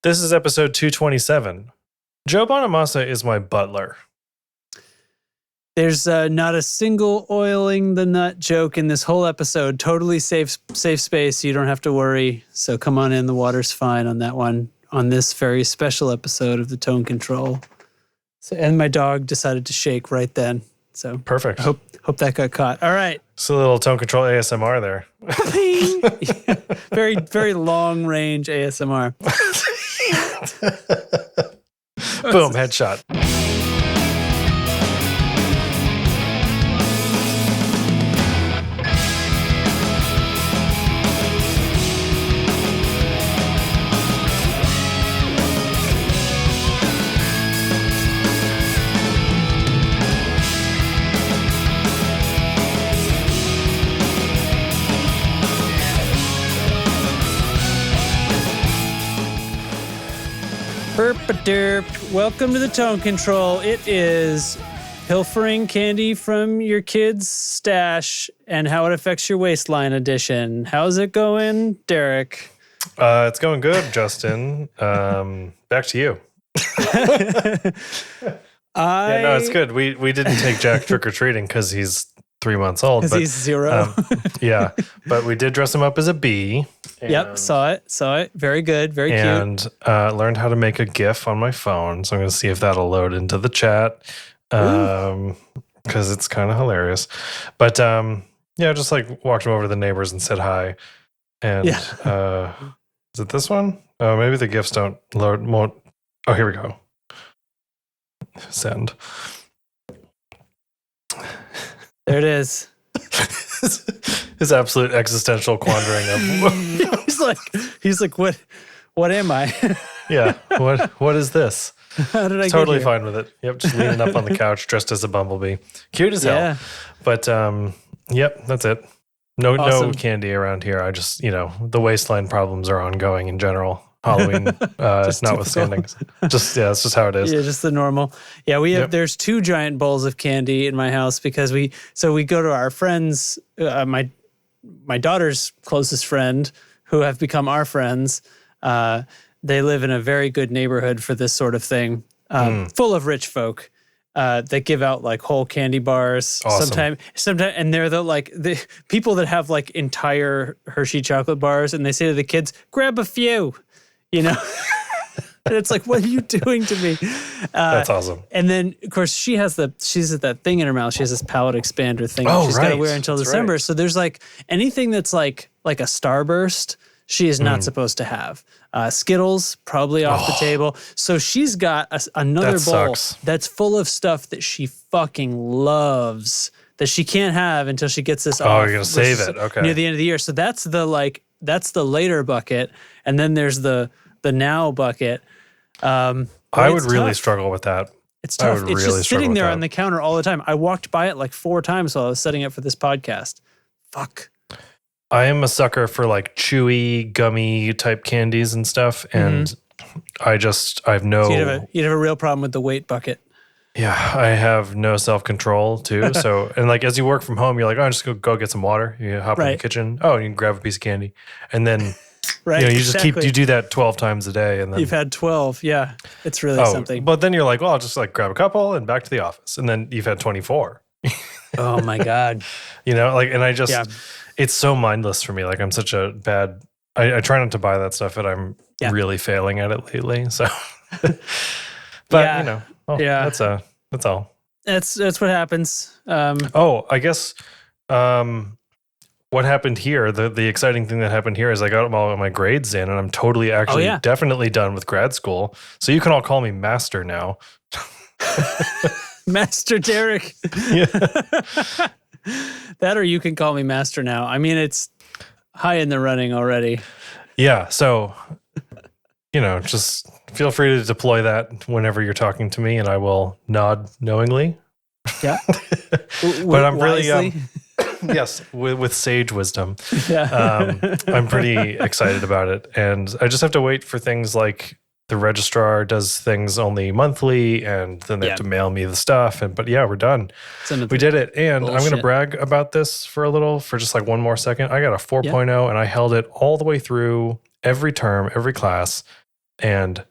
This is episode 227. Joe Bonamassa is my butler. There's not a single oiling the nut joke in this whole episode. Totally safe space. You don't have to worry. So come on in. The water's fine on that one. On this very special episode of the Tone Control. So, and my dog decided to shake right then. So Perfect. I hope that got caught. All right. It's a little Tone Control ASMR there. Yeah, very, very long range ASMR. Boom, headshot. Burp-a-derp. Welcome to the Tone Control. It is pilfering candy from your kid's stash and how it affects your waistline edition. How's it going, Derek? It's going good, Justin. Back to you. Yeah, no, it's good. We didn't take Jack trick-or-treating because he's 3 months old. Because he's 0. Yeah, but we did dress him up as a bee. Yep, saw it. Very good, very cute. And learned how to make a GIF on my phone. So I'm going to see if that'll load into the chat because it's kind of hilarious. But yeah, just like walked him over to the neighbors and said hi. And is it this one? Oh, maybe the GIFs don't load. Oh, here we go. Send. There it is. His absolute existential quandering of he's like, what am I? Yeah, what is this? How did I totally get here? fine with it. Yep, just leaning up on the couch dressed as a bumblebee. Cute as hell. But yep, that's it. No candy around here. I just, the waistline problems are ongoing in general. Halloween notwithstanding. It's just how it is. Yeah, just the normal. Yeah, we have there's 2 giant bowls of candy in my house because we go to our friends, my daughter's closest friend, who have become our friends. They live in a very good neighborhood for this sort of thing, full of rich folk that give out like whole candy bars. Awesome. Sometimes, and they're the people that have like entire Hershey chocolate bars, and they say to the kids, "Grab a few," And it's like, what are you doing to me? That's awesome. And then, of course, she's that thing in her mouth. She has this palate expander thing Oh, she's got to wear until December. Right. So there's like anything that's like a Starburst, she is not supposed to have. Skittles, probably off the table. So she's got another bowl that's full of stuff that she fucking loves that she can't have until she gets this off. Oh, you're going to save it. Okay. Near the end of the year. So that's the later bucket. And then there's the now bucket. I would really struggle with that. It's tough. It's just sitting there on the counter all the time. I walked by it like 4 times while I was setting up for this podcast. Fuck. I am a sucker for like chewy, gummy type candies and stuff. And I have no... So you'd have a real problem with the weight bucket. Yeah, I have no self-control too. So, and like as you work from home, you're like, oh, just go get some water. You hop in the kitchen. Oh, you can grab a piece of candy. And then... Right, you just you do that 12 times a day. And then you've had 12. Yeah. It's really something. But then you're like, well, I'll just like grab a couple and back to the office. And then you've had 24. Oh my God. And I just, it's so mindless for me. Like I'm such a bad, I try not to buy that stuff, and I'm really failing at it lately. So, but that's all. That's what happens. I guess, what happened here, the exciting thing that happened here is I got all of my grades in, and I'm totally definitely done with grad school. So you can all call me Master now. Master Derek. Yeah. That or you can call me Master now. I mean, it's high in the running already. Yeah. So, just feel free to deploy that whenever you're talking to me, and I will nod knowingly. Yeah. But I'm really... yes, with sage wisdom. Yeah. I'm pretty excited about it. And I just have to wait for things like the registrar does things only monthly, and then they have to mail me the stuff. But we're done. We did it. And I'm going to brag about this for just like one more second. I got a 4.0 and I held it all the way through every term, every class. And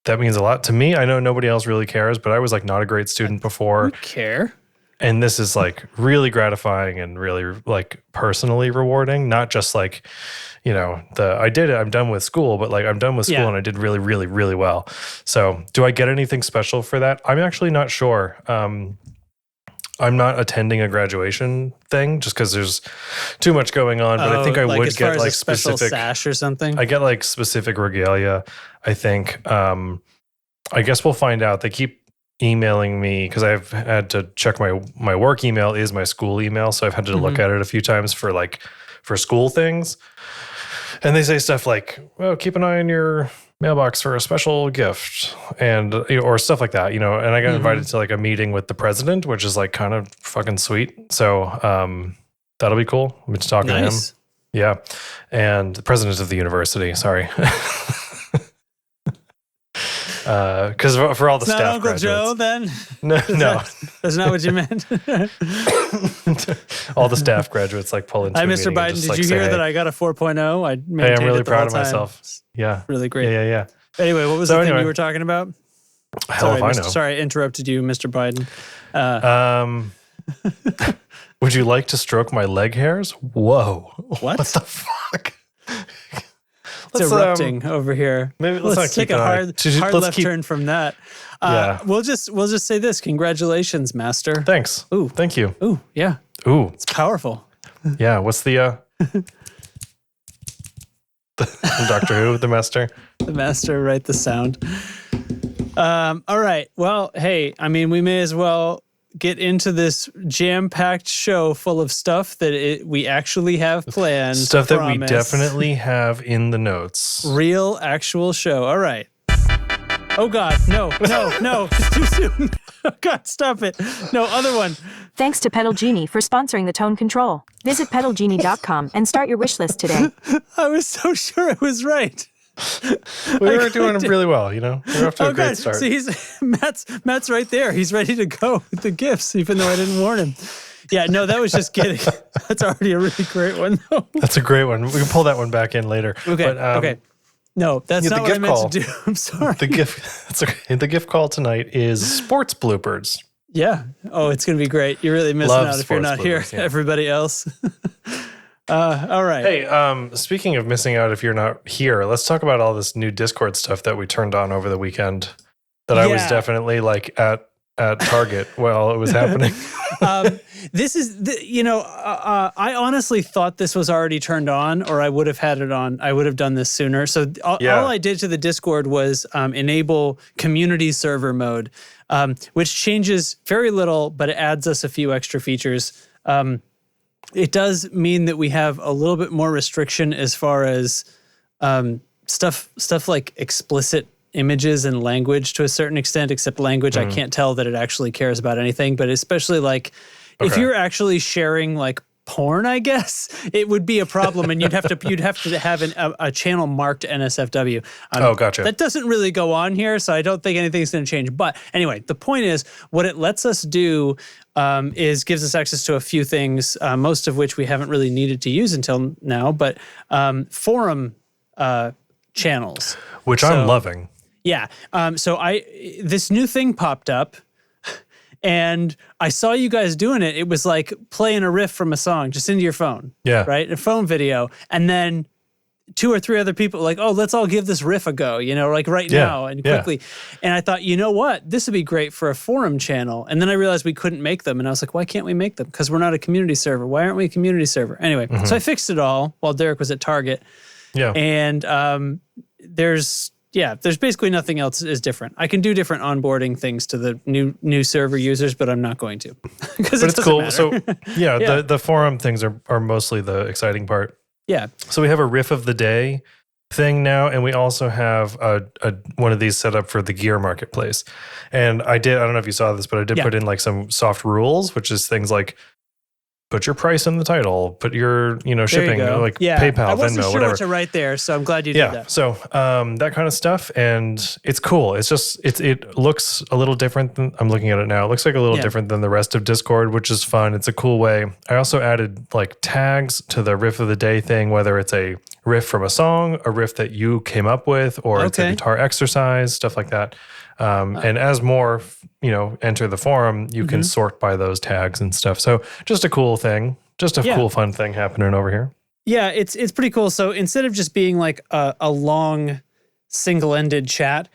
that means a lot to me. I know nobody else really cares, but I was like not a great student before. You care. And this is like really gratifying and really like personally rewarding, not just like, I'm done with school, but like I'm done with school and I did really, really, really well. So do I get anything special for that? I'm actually not sure. I'm not attending a graduation thing just because there's too much going on, but I think I would get like a special specific sash or something. I get like specific regalia, I think. I guess we'll find out. They keep emailing me because I've had to check my work email is my school email. So I've had to look at it a few times for school things. And they say stuff like, well, keep an eye on your mailbox for a special gift and, or stuff like that, and I got invited to like a meeting with the president, which is like kind of fucking sweet. So, that'll be cool. I'm just talking to him. Yeah. And the president of the university, sorry. Because for all the staff Uncle graduates. Joe, then? No. That's not what you meant? All the staff graduates like pull into Hi, a Mr. meeting Biden, and just, did like, you say, hear hey. that I got a 4.0? I Hey, maintained I'm really it the proud whole of time. myself. Yeah. Really great. Yeah. Anyway, what was the thing you were talking about? Hell if I know. Sorry, I interrupted you, Mr. Biden. Would you like to stroke my leg hairs? Whoa. What the fuck? It's erupting over here. Maybe let's take a hard left turn from that. We'll just say this. Congratulations, Master. Thanks. Ooh. Thank you. Ooh, yeah. Ooh. It's powerful. Yeah. What's the Doctor Who, the Master? The Master, right? The sound. All right. Well, hey, I mean, we may as well get into this jam-packed show full of stuff that we actually have planned. Stuff that we definitely have in the notes. Real, actual show. All right. Oh, God. No. It's too soon. Oh, God, stop it. No, other one. Thanks to Pedal Genie for sponsoring the tone control. Visit pedalgenie.com and start your wish list today. I was so sure it was right. We were doing really well, We're off to a great start. See, Matt's right there. He's ready to go with the gifts, even though I didn't warn him. Yeah, no, that was just kidding. That's already a really great one, though. That's a great one. We can pull that one back in later. Okay, okay. No, that's not what I meant to do. I'm sorry. The gift call tonight is sports bloopers. Yeah. Oh, it's going to be great. You're really missing out if you're not here. Yeah. Everybody else. All right. Hey, speaking of missing out if you're not here, let's talk about all this new Discord stuff that we turned on over the weekend that I was definitely like at Target while it was happening. This is, I honestly thought this was already turned on, or I would have had it on. I would have done this sooner. So all I did to the Discord was enable community server mode, which changes very little, but it adds us a few extra features. It does mean that we have a little bit more restriction as far as stuff like explicit images and language to a certain extent, except language, I can't tell that it actually cares about anything, but especially like if you're actually sharing like porn, I guess it would be a problem, and you'd have to have a channel marked NSFW. Oh, gotcha. That doesn't really go on here, so I don't think anything's going to change. But anyway, the point is, what it lets us do is gives us access to a few things, most of which we haven't really needed to use until now, but forum channels, which I'm loving. Yeah. So this new thing popped up. And I saw you guys doing it. It was like playing a riff from a song just into your phone. Yeah. Right? A phone video. And then 2 or 3 other people like, oh, let's all give this riff a go, like right now and quickly. Yeah. And I thought, you know what? This would be great for a forum channel. And then I realized we couldn't make them. And I was like, why can't we make them? Because we're not a community server. Why aren't we a community server? Anyway, so I fixed it all while Derek was at Target. Yeah. And there's basically nothing else is different. I can do different onboarding things to the new server users, but I'm not going to. But it's cool. Matter. So the forum things are mostly the exciting part. Yeah. So we have a riff of the day thing now, and we also have a one of these set up for the gear marketplace. And I don't know if you saw this, but I did put in like some soft rules, which is things like put your price in the title, put your, shipping, like PayPal, I wasn't Venmo, sure whatever. what to write there, so I'm glad you did that. So that kind of stuff, and it's cool. It's just, it looks a little different than, I'm looking at it now. It looks like a little different than the rest of Discord, which is fun. It's a cool way. I also added like tags to the riff of the day thing, whether it's a riff from a song, a riff that you came up with, or it's a Okay. guitar exercise, stuff like that. And as more, enter the forum, you can sort by those tags and stuff. So just a cool thing, cool, fun thing happening over here. Yeah, it's pretty cool. So instead of just being like a long single-ended chat,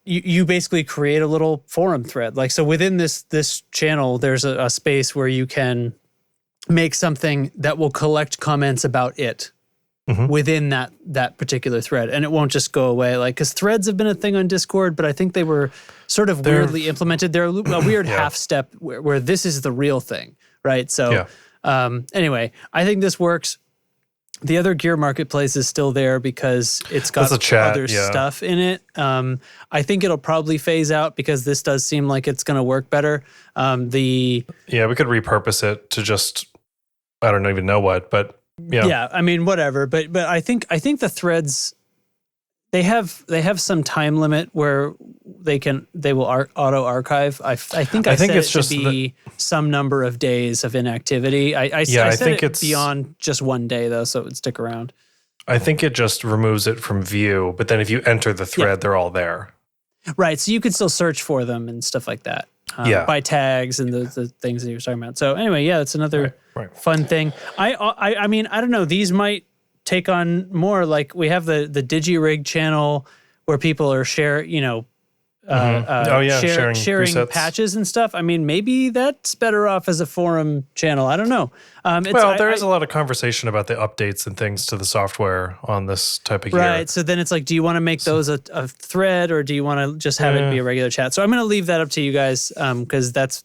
you basically create a little forum thread. Like, so within this channel, there's a space where you can make something that will collect comments about it within that particular thread, and it won't just go away. Like, because threads have been a thing on Discord, but I think they were sort of weirdly implemented. They're a weird half step where this is the real thing, right? So. Anyway, I think this works. The other gear marketplace is still there because it's got other stuff in it. I think it'll probably phase out because this does seem like it's going to work better. We could repurpose it to just, I don't even know what, but yeah. Yeah, I mean, whatever. But I think the threads, they have some time limit where they will auto archive. I think it's just some number of days of inactivity. I think it's beyond just one day though, so it would stick around. I think it just removes it from view, but then if you enter the thread, they're all there. Right, so you could still search for them and stuff like that. By tags and the things that you were talking about. So anyway, that's another fun thing. I mean, I don't know. These might take on more. Like, we have the DigiRig channel where people are sharing presets. patches and stuff. I mean, maybe that's better off as a forum channel. I don't know. There is a lot of conversation about the updates and things to the software on this type of gear. Right. So then it's like, do you want to make those a thread, or do you want to just have it be a regular chat? So I'm going to leave that up to you guys, because that's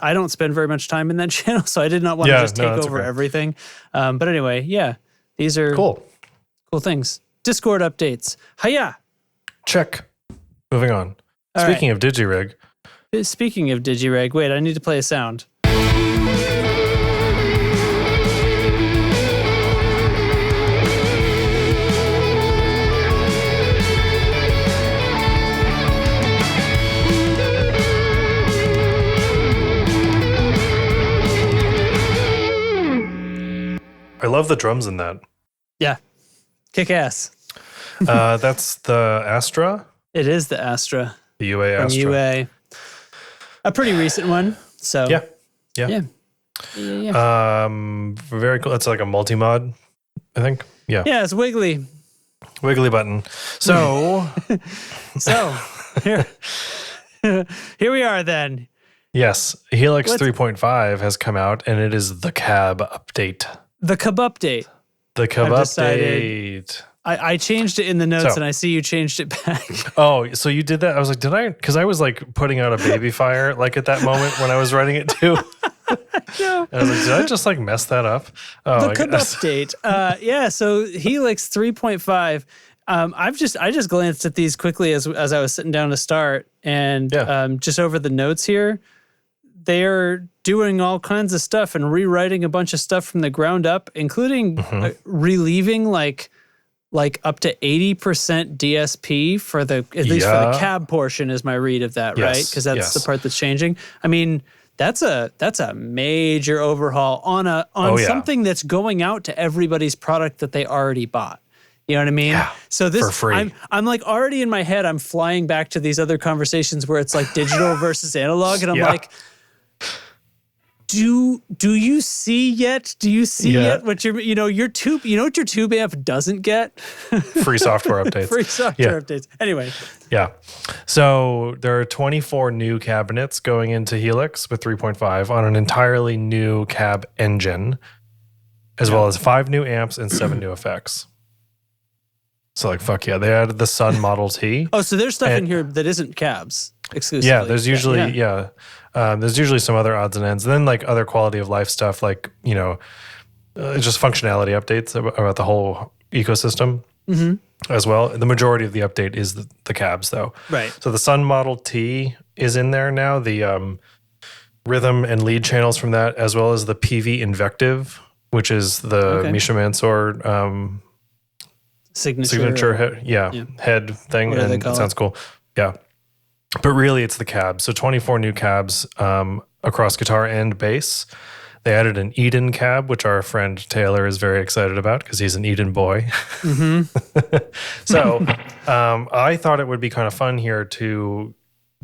I don't spend very much time in that channel, so I did not want to just take over everything. But anyway, these are cool things. Discord updates. Hiya. Check. Moving on. Speaking of DigiRig. Wait, I need to play a sound. I love the drums in that. Yeah. Kick ass. That's the Astra? It is the Astra. The UA Astra. From UA. A pretty recent one. So Yeah. Very cool. It's like a multi-mod, I think. Yeah. Yeah, it's wiggly. Wiggly button. So here we are then. Yes. Helix 3.5 has come out, and it is the cab update. The cab update. The cab update. I changed it in the notes, and I see you changed it back. Oh, so you did that? I was like, did I? Because I was like putting out a baby fire like at that moment when I was writing it too. No. I was like, did I just like mess that up? Oh, the cab update. So Helix 3.5. I just glanced at these quickly as I was sitting down to start, and just over the notes here, they're doing all kinds of stuff and rewriting a bunch of stuff from the ground up, including relieving like up to 80% DSP for at least for the cab portion is my read of that, right? Because that's the part that's changing. I mean, that's a major overhaul on something that's going out to everybody's product that they already bought. You know what I mean? Yeah, so this, for free. I'm like already in my head, I'm flying back to these other conversations where it's like digital versus analog, and I'm like, do you see yet? Do you see yet what your tube? You know what your tube amp doesn't get? Free software updates. Free software updates. Anyway. Yeah. So there are 24 new cabinets going into Helix with 3.5 on an entirely new cab engine, as well as 5 new amps and 7 new effects. So like, fuck yeah. They added the Sun Model T. Oh, so there's stuff in here that isn't cabs exclusively. Yeah, there's usually, there's usually some other odds and ends. And then like other quality of life stuff, like, just functionality updates about the whole ecosystem as well. The majority of the update is the cabs though. Right. So the Sun Model T is in there now, the rhythm and lead channels from that, as well as the PV Invective, which is the Misha Mansour signature head thing. And it sounds cool. Yeah. But really it's the cabs. So 24 new cabs across guitar and bass. They added an Eden cab, which our friend Taylor is very excited about because he's an Eden boy. So I thought it would be kind of fun here to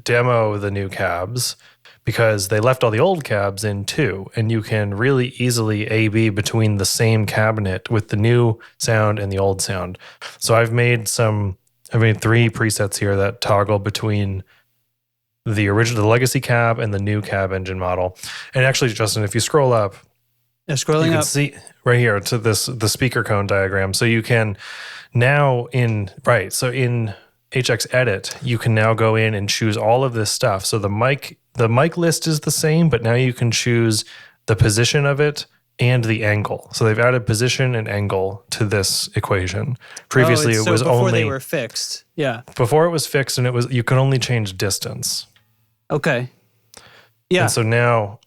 demo the new cabs because they left all the old cabs in too, and you can really easily A/B between the same cabinet with the new sound and the old sound. So I've made 3 presets here that toggle between the legacy cab and the new cab engine model. And actually, Justin, if you scroll up, Yeah, scrolling you can up. see right here to the speaker cone diagram. So you can now in HX Edit, you can now go in and choose all of this stuff. So the mic list is the same, but now you can choose the position of it and the angle. So they've added position and angle to this equation. Previously, it was before only they were fixed. Yeah. before it was fixed, and you could only change distance. Okay. Yeah. And so now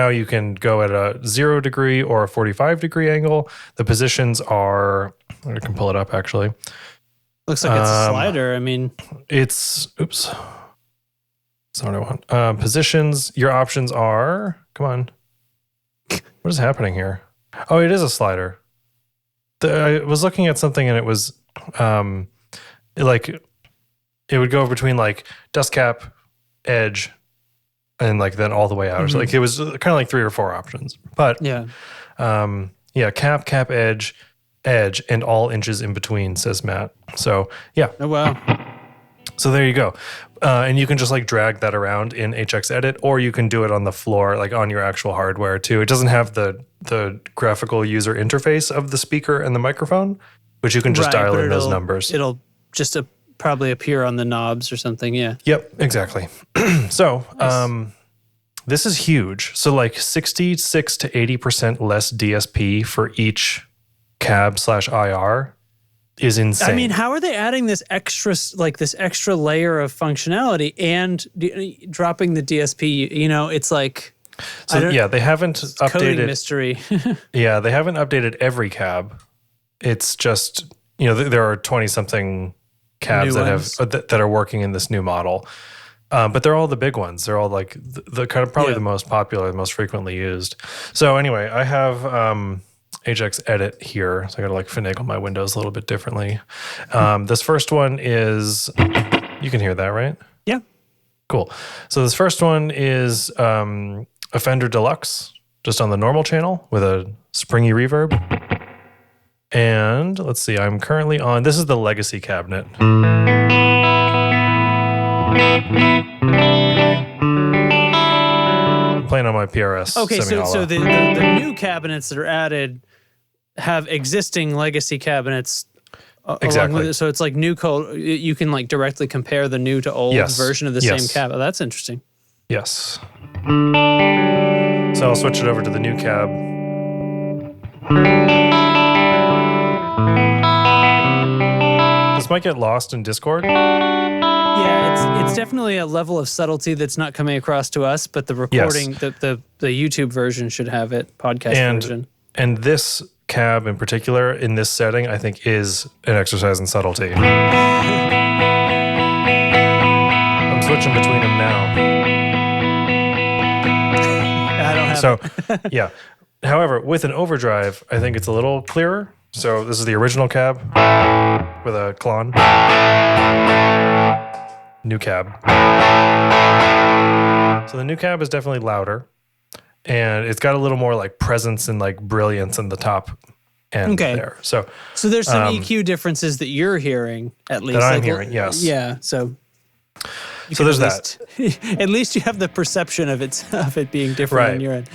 you can go at a 0 degree or a 45 degree angle. The positions are, I can pull it up actually. Looks like it's a slider. I mean, That's not what I want. Positions, your options are, come on. What is happening here? Oh, it is a slider. I was looking at something and it was it would go between like dust cap, edge, and like then all the way out. So like it was kind of like 3 or 4 options. But yeah. Cap, edge, and all inches in between, says Matt. So yeah. Oh, wow. So there you go. And you can just like drag that around in HX Edit, or you can do it on the floor, like on your actual hardware too. It doesn't have the graphical user interface of the speaker and the microphone, but you can just dial in those numbers. It'll just probably appear on the knobs or something. Yeah. Yep, exactly. So Nice. this is huge. So like 66 to 80% less DSP for each cab/IR is insane. I mean, how are they adding this extra layer of functionality and dropping the DSP? You know, it's like, so yeah, they haven't coding updated. mystery. Yeah, they haven't updated every cab. It's just, there are 20 something cabs New that ones. that are working in this new model. But they're all the big ones. They're all like the kind of probably the most popular, the most frequently used. So anyway, I have HX Edit here. So I got to like finagle my windows a little bit differently. This first one is, you can hear that, right? Yeah. Cool. So this first one is a Fender Deluxe, just on the normal channel with a springy reverb. And let's see, I'm currently on, this is the legacy cabinet. I'm playing on my PRS. Okay, so semi-hollow. the new cabinets that are added have existing legacy cabinets along Exactly. with it. So it's like new code. You can like directly compare the new to old version of the same cab. Oh, that's interesting. Yes. So I'll switch it over to the new cab. This might get lost in Discord. Yeah, it's definitely a level of subtlety that's not coming across to us, but the recording, the YouTube version should have it, podcast version. And this cab in particular, in this setting, I think is an exercise in subtlety. I'm switching between them now. I don't have So, yeah. However, with an overdrive, I think it's a little clearer. So this is the original cab with a clon. New cab. So the new cab is definitely louder. And it's got a little more like presence and like brilliance in the top end there. So there's some EQ differences that you're hearing, at least. That I'm hearing, yes. Yeah, so... So there's that. At least you have the perception of it being different on your end.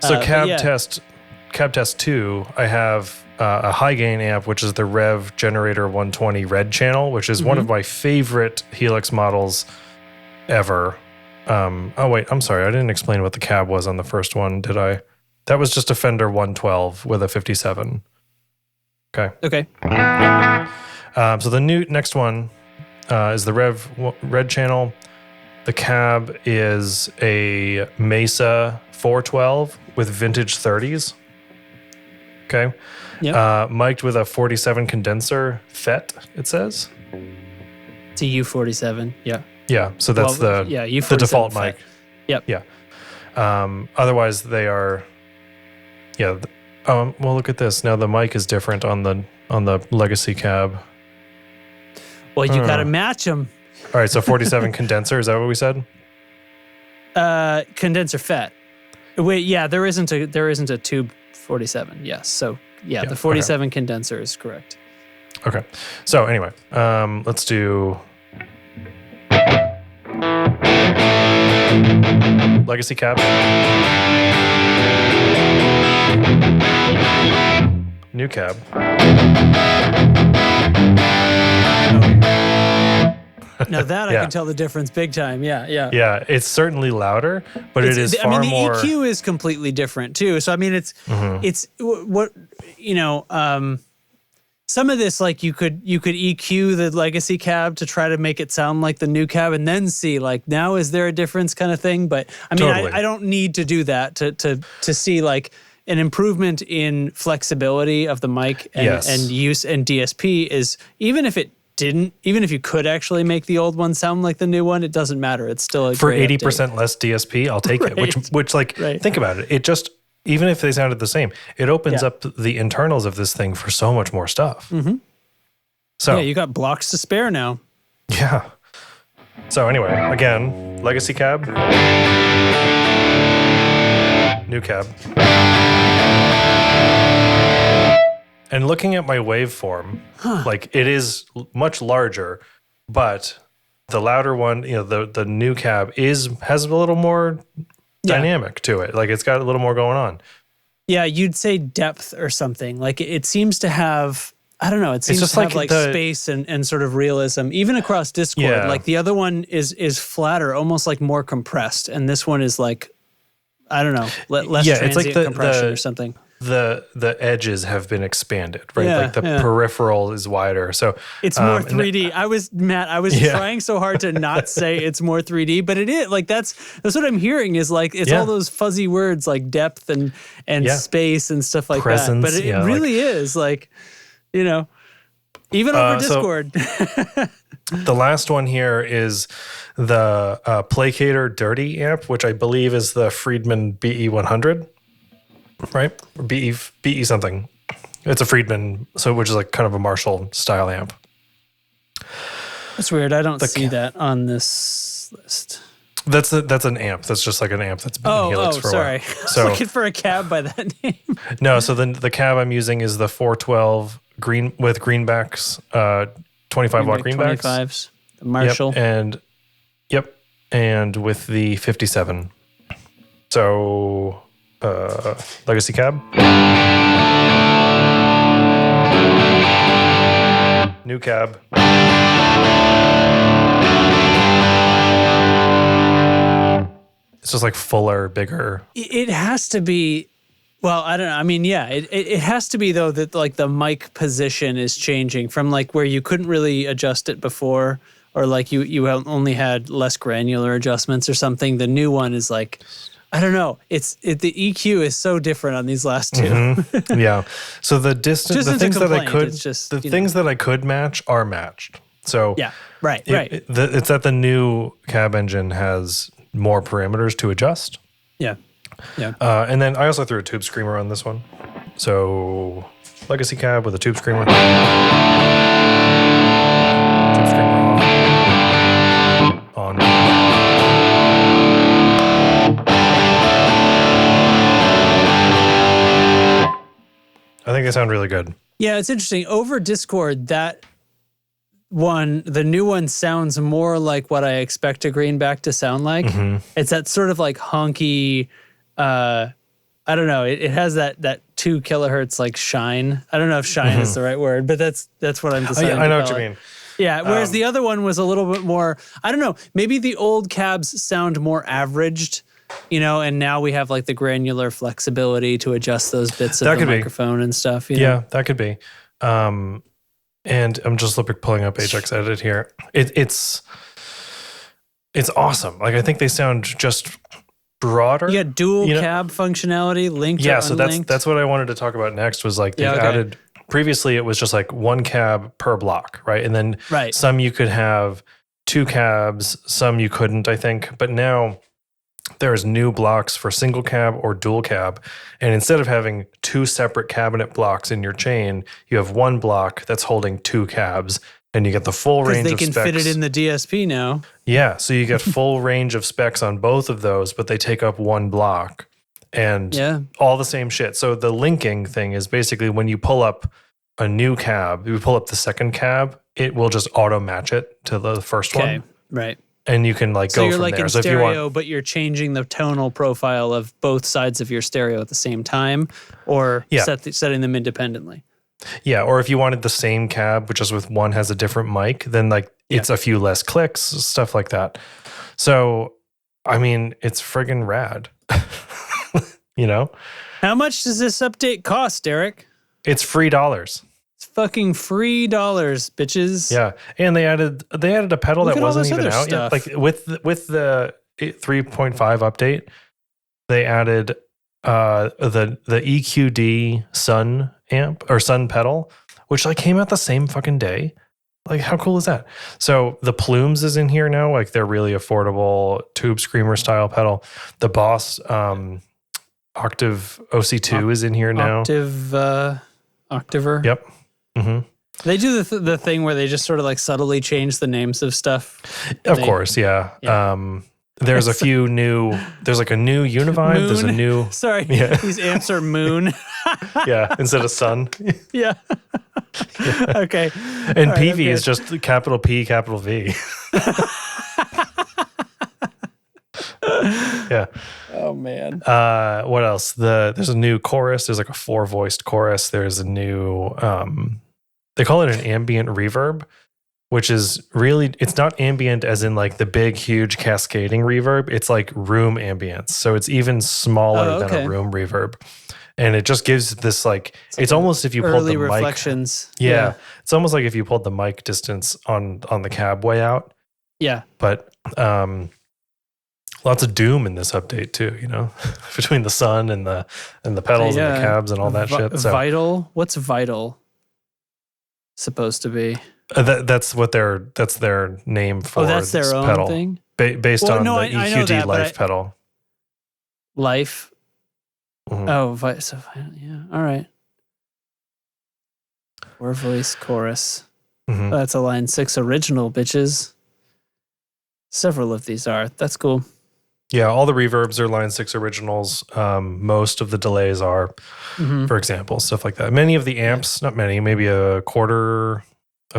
So cab test 2, I have a high gain amp, which is the Rev Generator 120 red channel, which is one of my favorite Helix models ever. Oh wait, I'm sorry, I didn't explain what the cab was on the first one, did I? That was just a Fender 112 with a 57. Okay. So the next one is the Rev red channel. The cab is a Mesa 412 with vintage 30s. Okay. Yep. Mic'd with a 47 condenser FET, it says. It's a U47. Yeah. Yeah. So that's U47 the default FET. mic. Yep. Yeah. Otherwise, they are Yeah. Well, look at this. Now the mic is different on the Legacy cab. Well, you got to match them. All right, so 47 condenser. Is that what we said? Condenser FET. Wait, yeah, there isn't a tube 47. Yes, so yeah, the 47 condenser is correct. Okay. So anyway, let's do Legacy cab. New cab. Now that I can tell the difference big time. Yeah. Yeah, it's certainly louder, but it is far more. The EQ is completely different too. So I mean, it's what some of this, like you could EQ the Legacy cab to try to make it sound like the new cab, and then see like now is there a difference kind of thing. But I mean, totally. I don't need to do that to see like an improvement in flexibility of the mic and use, and DSP is, even if you could actually make the old one sound like the new one, it doesn't matter. It's still for 80% less DSP. I'll take it. Which think about it. It just, even if they sounded the same, it opens up the internals of this thing for so much more stuff. Mm-hmm. So you got blocks to spare now. Yeah. So anyway, again, Legacy cab, new cab. And looking at my waveform, like it is much larger, but the louder one, the new cab has a little more dynamic to it. Like it's got a little more going on. Yeah, you'd say depth or something. Like it seems to have, I don't know, it seems to have like space and sort of realism, even across Discord. Yeah. Like the other one is flatter, almost like more compressed. And this one is like, I don't know, less transient it's like compression or something. The edges have been expanded, right? Like the peripheral is wider. So it's more 3D. I was trying so hard to not say it's more 3D, but it is. Like that's what I'm hearing is like it's all those fuzzy words like depth and space and stuff like presence, that. But it really is like, even over Discord. The last one here is the Placator Dirty amp, which I believe is the Friedman BE100. Right? Or BE something. It's a Friedman, which is like kind of a Marshall style amp. That's weird. I don't see that on this list. That's an amp. That's just like an amp that's been in Helix for a while. I was looking for a cab by that name. No, so the cab I'm using is the 412 with greenbacks, 25-watt greenbacks. 25s. The Marshall. And with the 57. So Legacy cab, new cab, it's just like fuller, bigger. It has to be. Well, I don't know. I mean, yeah, it has to be though that like the mic position is changing from like where you couldn't really adjust it before, or like you only had less granular adjustments or something. The new one is like, I don't know. The EQ is so different on these last two. Mm-hmm. Yeah. So the distance, the things that I could match are matched. So yeah, right. It's that the new cab engine has more parameters to adjust. Yeah. And then I also threw a tube screamer on this one. So Legacy cab with a tube screamer. Tube screamer on. I think they sound really good. Yeah, it's interesting. Over Discord, that one, the new one sounds more like what I expect a greenback to sound like. Mm-hmm. It's that sort of like honky, I don't know. It has that 2 kilohertz like shine. I don't know if shine is the right word, but that's what I'm deciding. I know what you mean. Yeah, whereas the other one was a little bit more, I don't know, maybe the old cabs sound more averaged. And now we have like the granular flexibility to adjust those bits of the microphone and stuff. Yeah, that could be. And I'm just pulling up Ajax Edit here. It's awesome. Like I think they sound just broader. You got dual cab functionality, linked. Yeah, so that's what I wanted to talk about next. Was like they've added. Previously, it was just like 1 cab per block, right? And then some you could have 2 cabs, some you couldn't, I think. But now there's new blocks for single cab or dual cab. And instead of having 2 separate cabinet blocks in your chain, you have one block that's holding 2 cabs, and you get the full range of specs. Because they can fit it in the DSP now. Yeah, so you get full range of specs on both of those, but they take up one block and all the same shit. So the linking thing is basically when you pull up a new cab, you pull up the second cab, it will just auto match it to the first one. Right. And you can like so go you're from like there. in So stereo, if you want, but you're changing the tonal profile of both sides of your stereo at the same time, or setting them independently. Yeah, or if you wanted the same cab, but just with one has a different mic, then like it's a few less clicks, stuff like that. So, I mean, it's friggin' rad. You know? How much does this update cost, Derek? It's $3. It's fucking $3, bitches. Yeah, and they added a pedal Look that at all wasn't this even other out stuff. yet. Like with the 3.5 update, they added the EQD Sun amp or Sun pedal, which like came out the same fucking day. Like, how cool is that? So the Plumes is in here now. Like, they're really affordable tube screamer style pedal. The Boss Octave OC2 is in here now. Octaver. Yep. Mm-hmm. They do the thing where they just sort of like subtly change the names of stuff. Of course, yeah. There's a few new. There's like a new Univibe. Moon. There's a new. Sorry, these amps are Moon. Yeah, instead of Sun. Yeah. Okay. And PV is just capital P, capital V. Yeah. Oh man. What else? There's a new chorus. There's like a 4-voiced chorus. There's a new. They call it an ambient reverb, which is really, it's not ambient as in like the big, huge cascading reverb. It's like room ambience. So it's even smaller than a room reverb. And it just gives this like it's almost if you pulled the mic. Reflections. Yeah. It's almost like if you pulled the mic distance on the cab way out. Yeah. But lots of doom in this update too, you know, between the sun and the pedals and the cabs and all that shit. So Vital. What's Vital supposed to be? That's their name for that's their own pedal. thing? Based on the EQD Life pedal. Life. Mm-hmm. Oh, so yeah. All right. 4-voice chorus. Mm-hmm. That's a line 6 original, bitches. Several of these are. That's cool. Yeah, all the reverbs are line 6 originals. Most of the delays are, for example, stuff like that. Many of the amps, not many, maybe a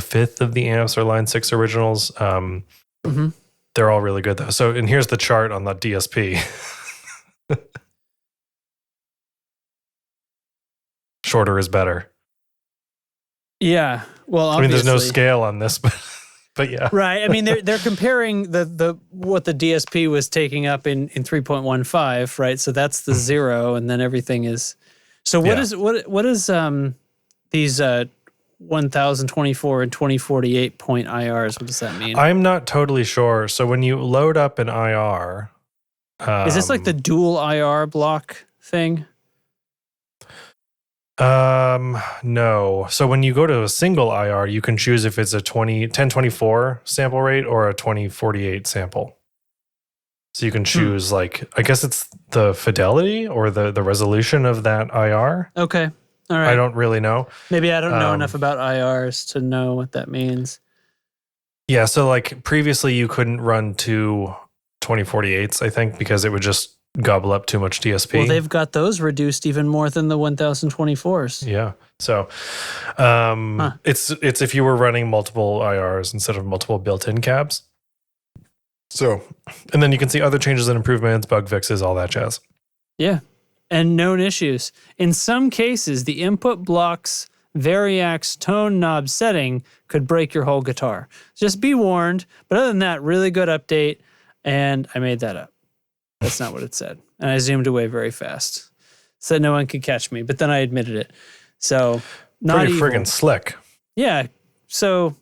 fifth of the amps are line 6 originals. They're all really good though. So, and here's the chart on the DSP. Shorter is better. Yeah. Well, obviously. I mean, there's no scale on this, but yeah. Right. I mean, they're comparing the what the DSP was taking up in 3.15, right? So that's the 0, and then everything is. So what is these 1024 and 2048 point IRs? What does that mean? I'm not totally sure. So when you load up an IR, is this like the dual IR block thing? No. So when you go to a single IR, you can choose if it's a 1024 sample rate or a 2048 sample. So you can choose like, I guess it's the fidelity or the resolution of that IR. Okay. All right. I don't really know. Maybe I don't know enough about IRs to know what that means. Yeah. So like previously you couldn't run two 2048s, I think, because it would just gobble up too much DSP. Well, they've got those reduced even more than the 1024s. Yeah. So it's if you were running multiple IRs instead of multiple built-in cabs. So, and then you can see other changes and improvements, bug fixes, all that jazz. Yeah. And known issues. In some cases, the input block's Variax tone knob setting could break your whole guitar. Just be warned. But other than that, really good update. And I made that up. That's not what it said. And I zoomed away very fast. Said no one could catch me, but then I admitted it. So, not pretty evil. friggin' slick. Yeah. So,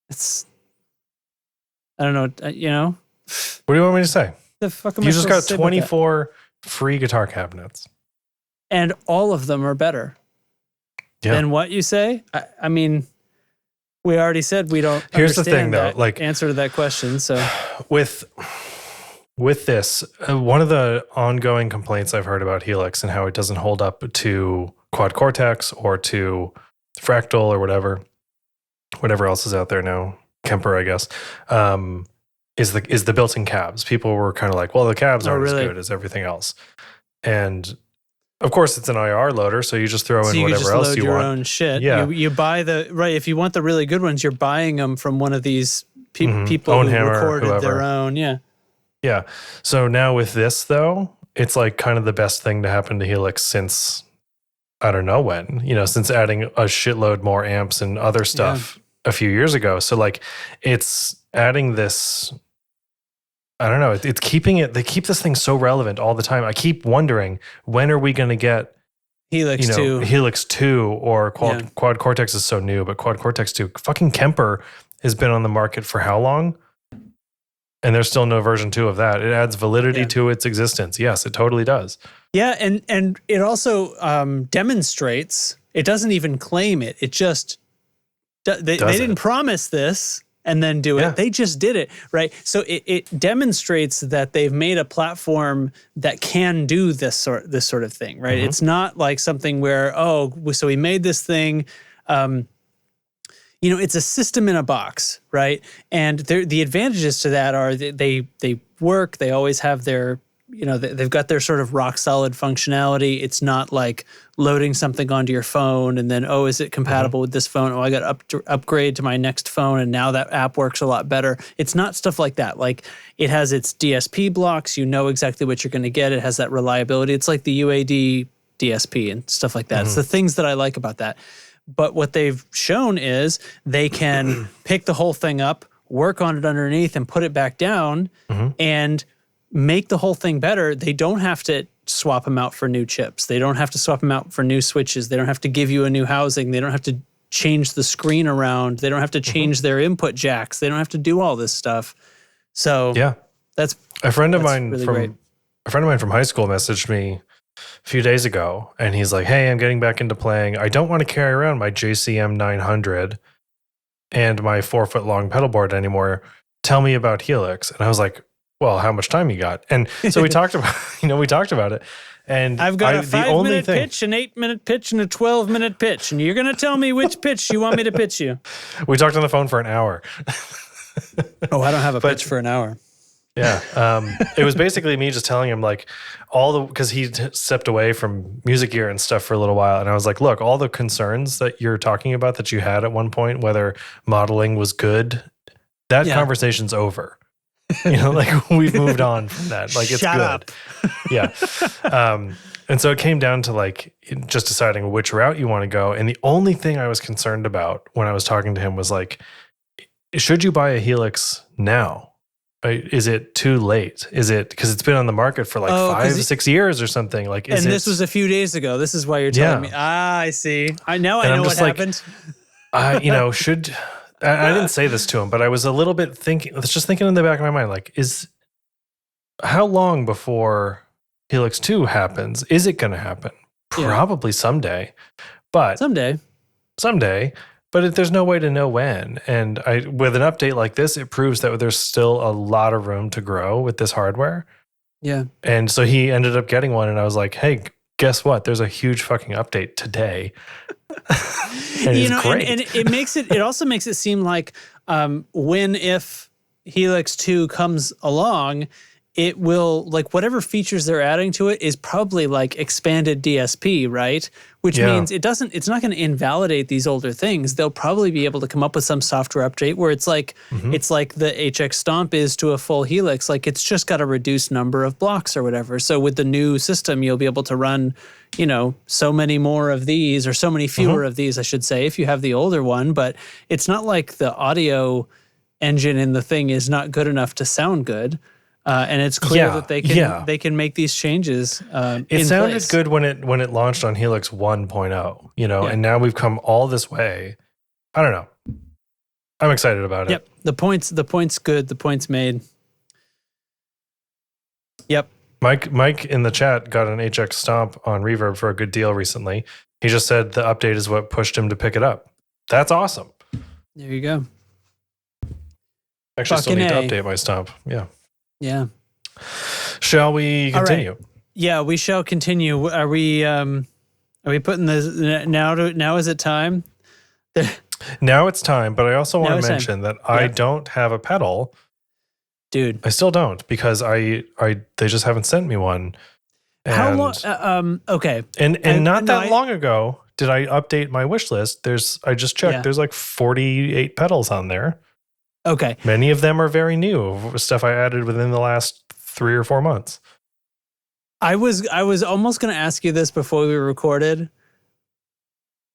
it's, I don't know, you know? What do you want me to say? The fuck am I You just got supposed to say about that? 24 free guitar cabinets. And all of them are better than what you say. I mean, we already said we don't Here's the understand thing, though, that like answer to that question. So with this, one of the ongoing complaints I've heard about Helix and how it doesn't hold up to quad cortex or to fractal or whatever else is out there now, Kemper, I guess, is the built-in cabs. People were kind of like, well, the cabs aren't as good as everything else. And of course, it's an IR loader, so you just throw in whatever else you want. You just load your own shit. Yeah. You buy if you want the really good ones, you're buying them from one of these people who recorded their own. Yeah. Yeah. So now with this, though, it's like kind of the best thing to happen to Helix since I don't know when, since adding a shitload more amps and other stuff a few years ago. So like it's adding this, I don't know, it's keeping it, they keep this thing so relevant all the time. I keep wondering, when are we going to get Helix 2? Helix 2 or Quad Cortex is so new, but Quad Cortex 2, fucking Kemper has been on the market for how long? And there's still no version 2 of that. It adds validity to its existence. Yes, it totally does. Yeah, and it also demonstrates, it doesn't even claim it. It just, they didn't promise this and then do it. They just did it, right? So it demonstrates that they've made a platform that can do this sort of thing, right? It's not like something where, so we made this thing, it's a system in a box, right? And the advantages to that are that they work, they always have their, they've got their sort of rock solid functionality. It's not like loading something onto your phone and then, is it compatible with this phone? I got to upgrade to my next phone and now that app works a lot better. It's not stuff like that. Like it has its DSP blocks. You know exactly what you're going to get. It has that reliability. It's like the UAD DSP and stuff like that. It's the things that I like about that. But what they've shown is they can pick the whole thing up, work on it underneath and put it back down and make the whole thing better. They don't have to swap them out for new chips. They don't have to swap them out for new switches. They don't have to give you a new housing. They don't have to change the screen around. They don't have to change their input jacks. They don't have to do all this stuff. So that's a friend of mine really great. From high school messaged me a few days ago and he's like, hey, I'm getting back into playing. I don't want to carry around my JCM 900 and my 4-foot long pedal board anymore. Tell me about Helix. And I was like, well, how much time you got? And so we talked about it. And I've got a 5-minute pitch, an 8-minute pitch, and a 12-minute pitch. And you're going to tell me which pitch you want me to pitch you. We talked on the phone for an hour. I don't have a pitch for an hour. Yeah. It was basically me just telling him like because he stepped away from music gear and stuff for a little while. And I was like, look, all the concerns that you're talking about that you had at one point, whether modeling was good, that conversation's over. Like we've moved on from that. Like it's Shut good. Up. Yeah. And so it came down to like just deciding which route you want to go. And the only thing I was concerned about when I was talking to him was like, should you buy a Helix now? Is it too late? Is it because it's been on the market for like 5-6 years or something? Like, this was a few days ago. This is why you're telling me. I see. I know what happened. Should I didn't say this to him, but I was a little bit thinking in the back of my mind, like, how long before Helix 2 happens? Is it going to happen? Probably someday, but someday. But there's no way to know when. And with an update like this, it proves that there's still a lot of room to grow with this hardware. Yeah. And so he ended up getting one, and I was like, hey, guess what? There's a huge fucking update today. And it's great. And it also makes it seem like if Helix 2 comes along, it will, like, whatever features they're adding to it is probably like expanded DSP, right? Which means it's not going to invalidate these older things. They'll probably be able to come up with some software update where it's like it's like the HX Stomp is to a full Helix. Like it's just got a reduced number of blocks or whatever. So with the new system, you'll be able to run, so many more of these, or so many fewer of these, I should say, if you have the older one. But it's not like the audio engine in the thing is not good enough to sound good. And it's clear that they can make these changes. It sounded good when it launched on Helix 1.0, and now we've come all this way. I don't know. I'm excited about it. Yep. The point's good. The point's made. Yep. Mike in the chat got an HX Stomp on Reverb for a good deal recently. He just said the update is what pushed him to pick it up. That's awesome. There you go. Actually, still need to update my Stomp. Yeah. Yeah. Shall we continue? Yeah, we shall continue. Are we putting the now is it time? Now it's time, but I also want to mention that I Yeah. don't have a pedal. Dude. I still don't because they just haven't sent me one. And, How long okay. And not that long ago did I update my wish list. I just checked. There's like 48 pedals on there. Okay. Many of them are very new, stuff I added within the last 3 or 4 months. I was almost going to ask you this before we recorded.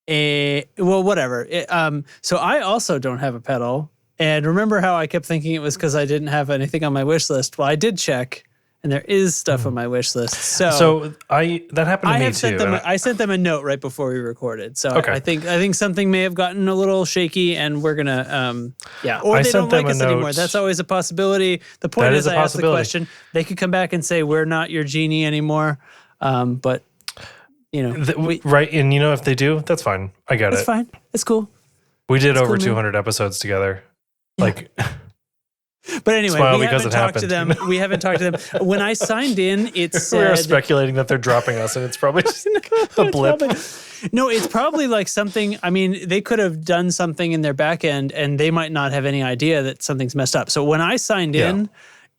Well, whatever. So I also don't have a pedal. And remember how I kept thinking it was because I didn't have anything on my wish list? Well, I did check, and there is stuff on my wish list. So that happened to me too. I sent them a note right before we recorded. So okay. I think something may have gotten a little shaky, and we're gonna or they don't like us anymore. That's always a possibility. The point is, I asked the question. They could come back and say we're not your genie anymore, but right. And if they do, that's fine. I get it. It's fine. It's cool. We did over 200 episodes together. Like, but anyway, we haven't talked to them. We haven't talked to them. When I signed in, it said... We were speculating that they're dropping us, and it's probably just a blip. No, it's probably like something... I mean, they could have done something in their back end, and they might not have any idea that something's messed up. So when I signed in,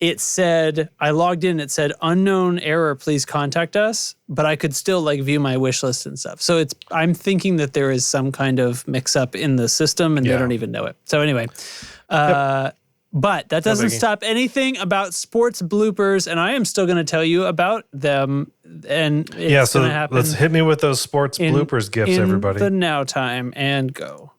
it said... I logged in, it said, unknown error, please contact us. But I could still view my wish list and stuff. So I'm thinking that there is some kind of mix-up in the system, and they don't even know it. So anyway... But that doesn't stop anything about sports bloopers, and I am still going to tell you about them. And it's going to happen. Let's hit me with those sports bloopers gifts, everybody. The now time and go.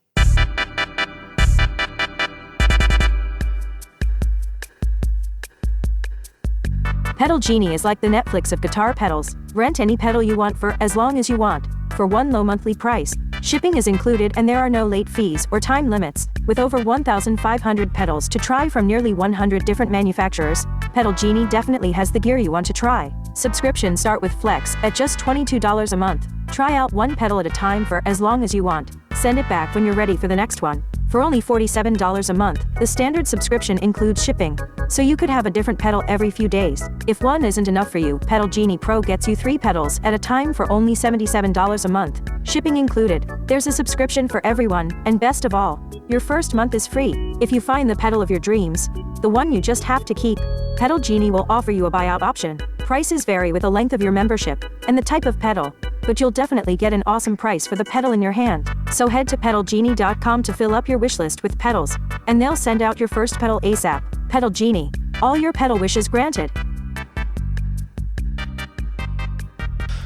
Pedal Genie is like the Netflix of guitar pedals. Rent any pedal you want for as long as you want, for one low monthly price. Shipping is included and there are no late fees or time limits. With over 1,500 pedals to try from nearly 100 different manufacturers, Pedal Genie definitely has the gear you want to try. Subscriptions start with Flex at just $22 a month. Try out one pedal at a time for as long as you want. Send it back when you're ready for the next one. For only $47 a month, the standard subscription includes shipping, so you could have a different pedal every few days. If one isn't enough for you, Pedal Genie Pro gets you 3 pedals at a time for only $77 a month. Shipping included. There's a subscription for everyone, and best of all, your first month is free. If you find the pedal of your dreams, the one you just have to keep, Pedal Genie will offer you a buyout option. Prices vary with the length of your membership and the type of pedal, but you'll definitely get an awesome price for the pedal in your hand. So head to pedalgenie.com to fill up your wish list with pedals, and they'll send out your first pedal ASAP. Pedal Genie. All your pedal wishes granted.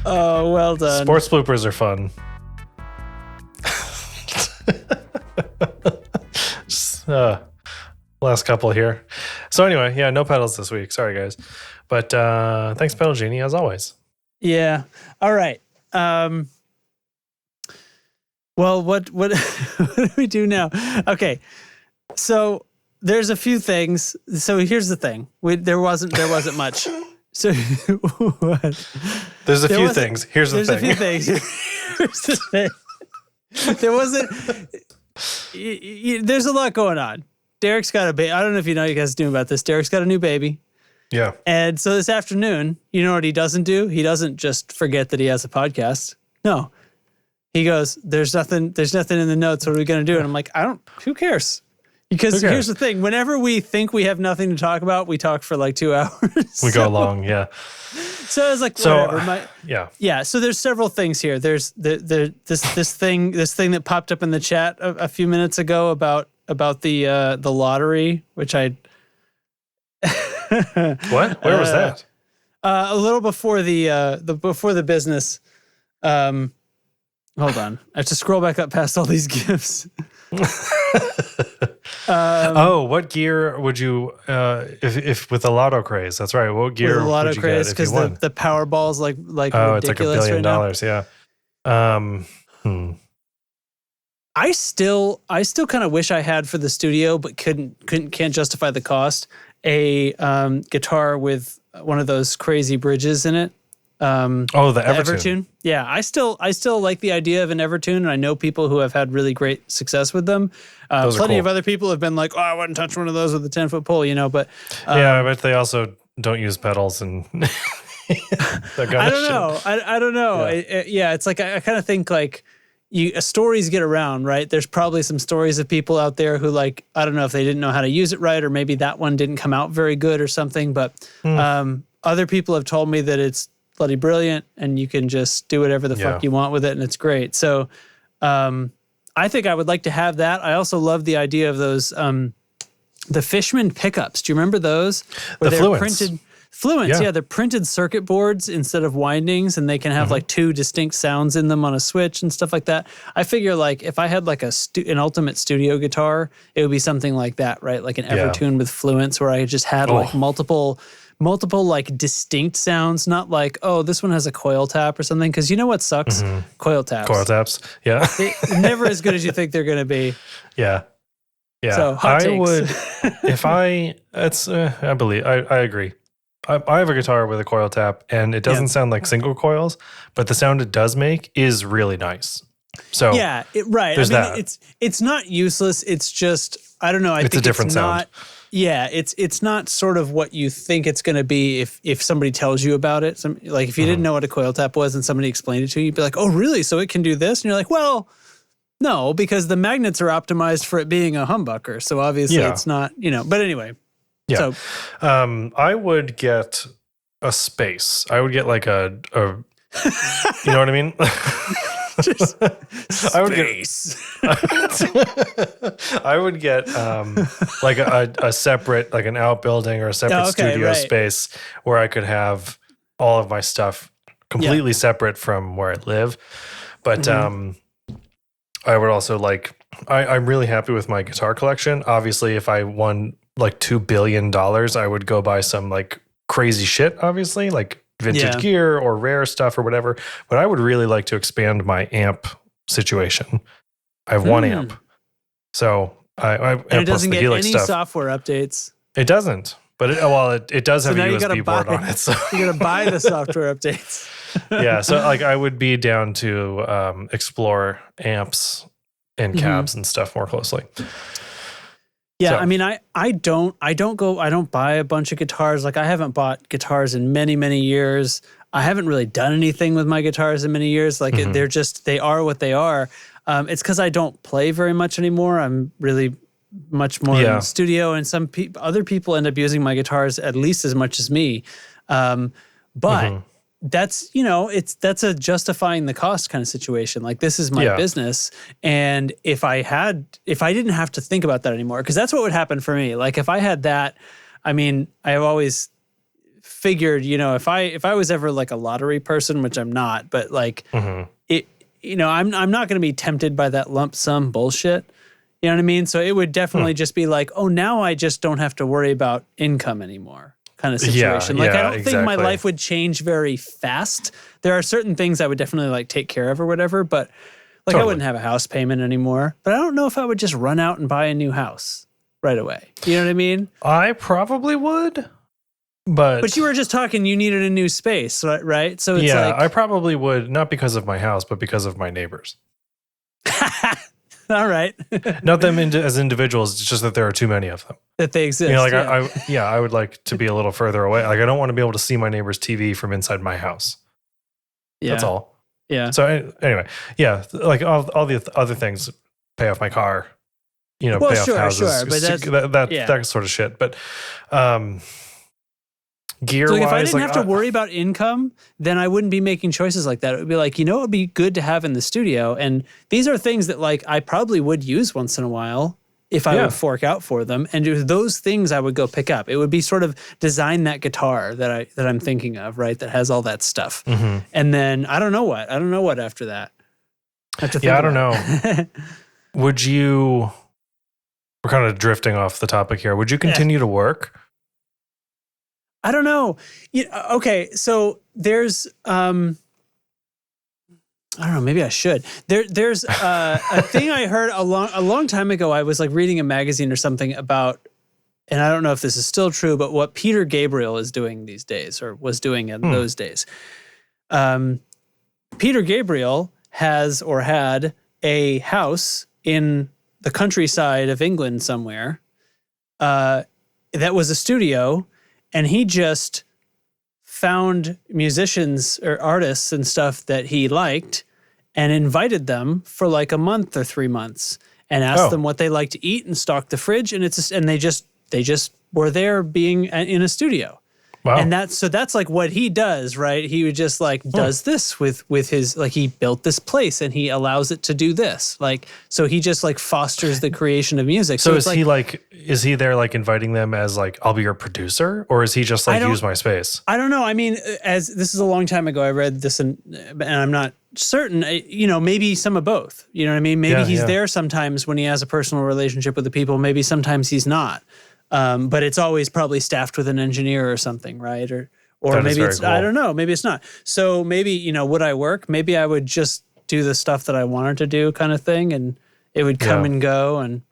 Oh, well done. Sports bloopers are fun. Just, last couple here. So anyway, no pedals this week. Sorry, guys. But thanks, Pedal Genie, as always. Yeah. All right. Well, what do we do now? Okay. So there's a few things. So here's the thing. There wasn't much. So what? There's a few things. Here's the thing. There's a few things. Here's the thing. There wasn't. There's a lot going on. Derek's got a baby. I don't know if you guys knew about this. Derek's got a new baby. Yeah. And so this afternoon, you know what he doesn't do? He doesn't just forget that he has a podcast. No. He goes, there's nothing in the notes. What are we going to do? And I'm like, who cares? Because here's the thing. Whenever we think we have nothing to talk about, we talk for like 2 hours. We go long, yeah. So I was like, whatever. Yeah. So there's several things here. There's this thing that popped up in the chat a few minutes ago about the lottery, which I. What? Where was that? A little before the business. Hold on, I have to scroll back up past all these gifts. What gear would you if with the lotto craze? That's right. What gear with the lotto would you craze? Because the Powerball's like it's like $1 billion. Right Yeah. I still kind of wish I had for the studio, but can't justify the cost. A guitar with one of those crazy bridges in it. The Evertune. Yeah, I still like the idea of an Evertune, and I know people who have had really great success with them. Plenty of other people have been like, "Oh, I wouldn't touch one of those with a 10-foot pole," But I bet they also don't use pedals and that kind I of don't shit. know. I don't know. Yeah. It's like I kind of think like stories get around, right? There's probably some stories of people out there who like, I don't know if they didn't know how to use it right, or maybe that one didn't come out very good or something. But other people have told me that it's bloody brilliant and you can just do whatever the fuck you want with it and it's great. So I think I would like to have that. I also love the idea of those the Fishman pickups. Do you remember those? Where The they're Fluence. printed Fluence, they're printed circuit boards instead of windings, and they can have like two distinct sounds in them on a switch and stuff like that. I figure like if I had like an ultimate studio guitar, it would be something like that, right? Like an Evertune with Fluence, where I just had like multiple like distinct sounds, not like, oh, this one has a coil tap or something. Because you know what sucks? Coil taps. Coil taps. Yeah. They're never as good as you think they're going to be. Yeah. Yeah. So hot takes. Would, if I agree. I have a guitar with a coil tap, and it doesn't sound like single coils, but the sound it does make is really nice. So right. I mean, that. It's not useless. It's just, I don't know. I It's think a different sound. Yeah, it's not sort of what you think it's going to be if somebody tells you about it. Like if you didn't know what a coil tap was and somebody explained it to you, you'd be like, oh, really? So it can do this? And you're like, well, no, because the magnets are optimized for it being a humbucker. So obviously it's not, but anyway. Yeah. So, I would get a space. I would get like a you know what I mean? just space. I would get like a separate, like an outbuilding or a separate studio space where I could have all of my stuff completely separate from where I live. But I would also like, I'm really happy with my guitar collection. Obviously, if I won like $2 billion, I would go buy some like crazy shit, obviously, like vintage gear or rare stuff or whatever. But I would really like to expand my amp situation. I have one amp. So and it doesn't get any software updates. It doesn't. But it does have a USB board on it. So you got to buy the software updates. Yeah. So like I would be down to explore amps and cabs and stuff more closely. Yeah, So. I mean, I don't buy a bunch of guitars. Like I haven't bought guitars in many, many years. I haven't really done anything with my guitars in many years. Like they are what they are. It's because I don't play very much anymore. I'm really much more in the studio, and other people end up using my guitars at least as much as me. But that's, that's a justifying the cost kind of situation. Like this is my business. And if I didn't have to think about that anymore, because that's what would happen for me. Like if I had that, I mean, I've always figured, if I was ever like a lottery person, which I'm not, but like I'm not going to be tempted by that lump sum bullshit. You know what I mean? So it would definitely just be like, oh, now I just don't have to worry about income anymore. Kind of situation. I don't think my life would change very fast. There are certain things I would definitely like take care of or whatever, but like I wouldn't have a house payment anymore. But I don't know if I would just run out and buy a new house right away. You know what I mean? I probably would, but you were just talking you needed a new space, right? So it's like I probably would, not because of my house, but because of my neighbors. All right. Not them as individuals, it's just that there are too many of them. That they exist. I would like to be a little further away. Like I don't want to be able to see my neighbor's TV from inside my house. Yeah. That's all. Yeah. So anyway, like all the other things, pay off my car, pay off houses, but that sort of shit. But gear so wise, if I didn't have to worry about income, then I wouldn't be making choices like that. It would be like, it would be good to have in the studio. And these are things that like I probably would use once in a while if I would fork out for them. And those things I would go pick up. It would be sort of design that guitar that I'm thinking of, right? That has all that stuff. And then I don't know what after that. I don't know. Would you, we're kind of drifting off the topic here. Would you continue to work? I don't know. Okay, so there's I don't know. Maybe I should. There's a thing I heard a long time ago. I was like reading a magazine or something about, and I don't know if this is still true, but what Peter Gabriel is doing these days, or was doing in those days. Peter Gabriel has or had a house in the countryside of England somewhere that was a studio. and he just found musicians or artists and stuff that he liked and invited them for like a month or 3 months and asked them what they like to eat and stocked the fridge. And they just were there being in a studio. Wow. And that's like what he does, right? He would just like does this with his, like, he built this place and he allows it to do this. Like, so he just like fosters the creation of music. So is he there like inviting them as like, I'll be your producer, or is he just like, use my space? I don't know. I mean, as this is a long time ago, I read this and I'm not certain, maybe some of both, you know what I mean? Maybe he's there sometimes when he has a personal relationship with the people. Maybe sometimes he's not. But it's always probably staffed with an engineer or something, right? Or maybe it's, cool. I don't know, maybe it's not. So maybe, would I work? Maybe I would just do the stuff that I wanted to do kind of thing, and it would come and go and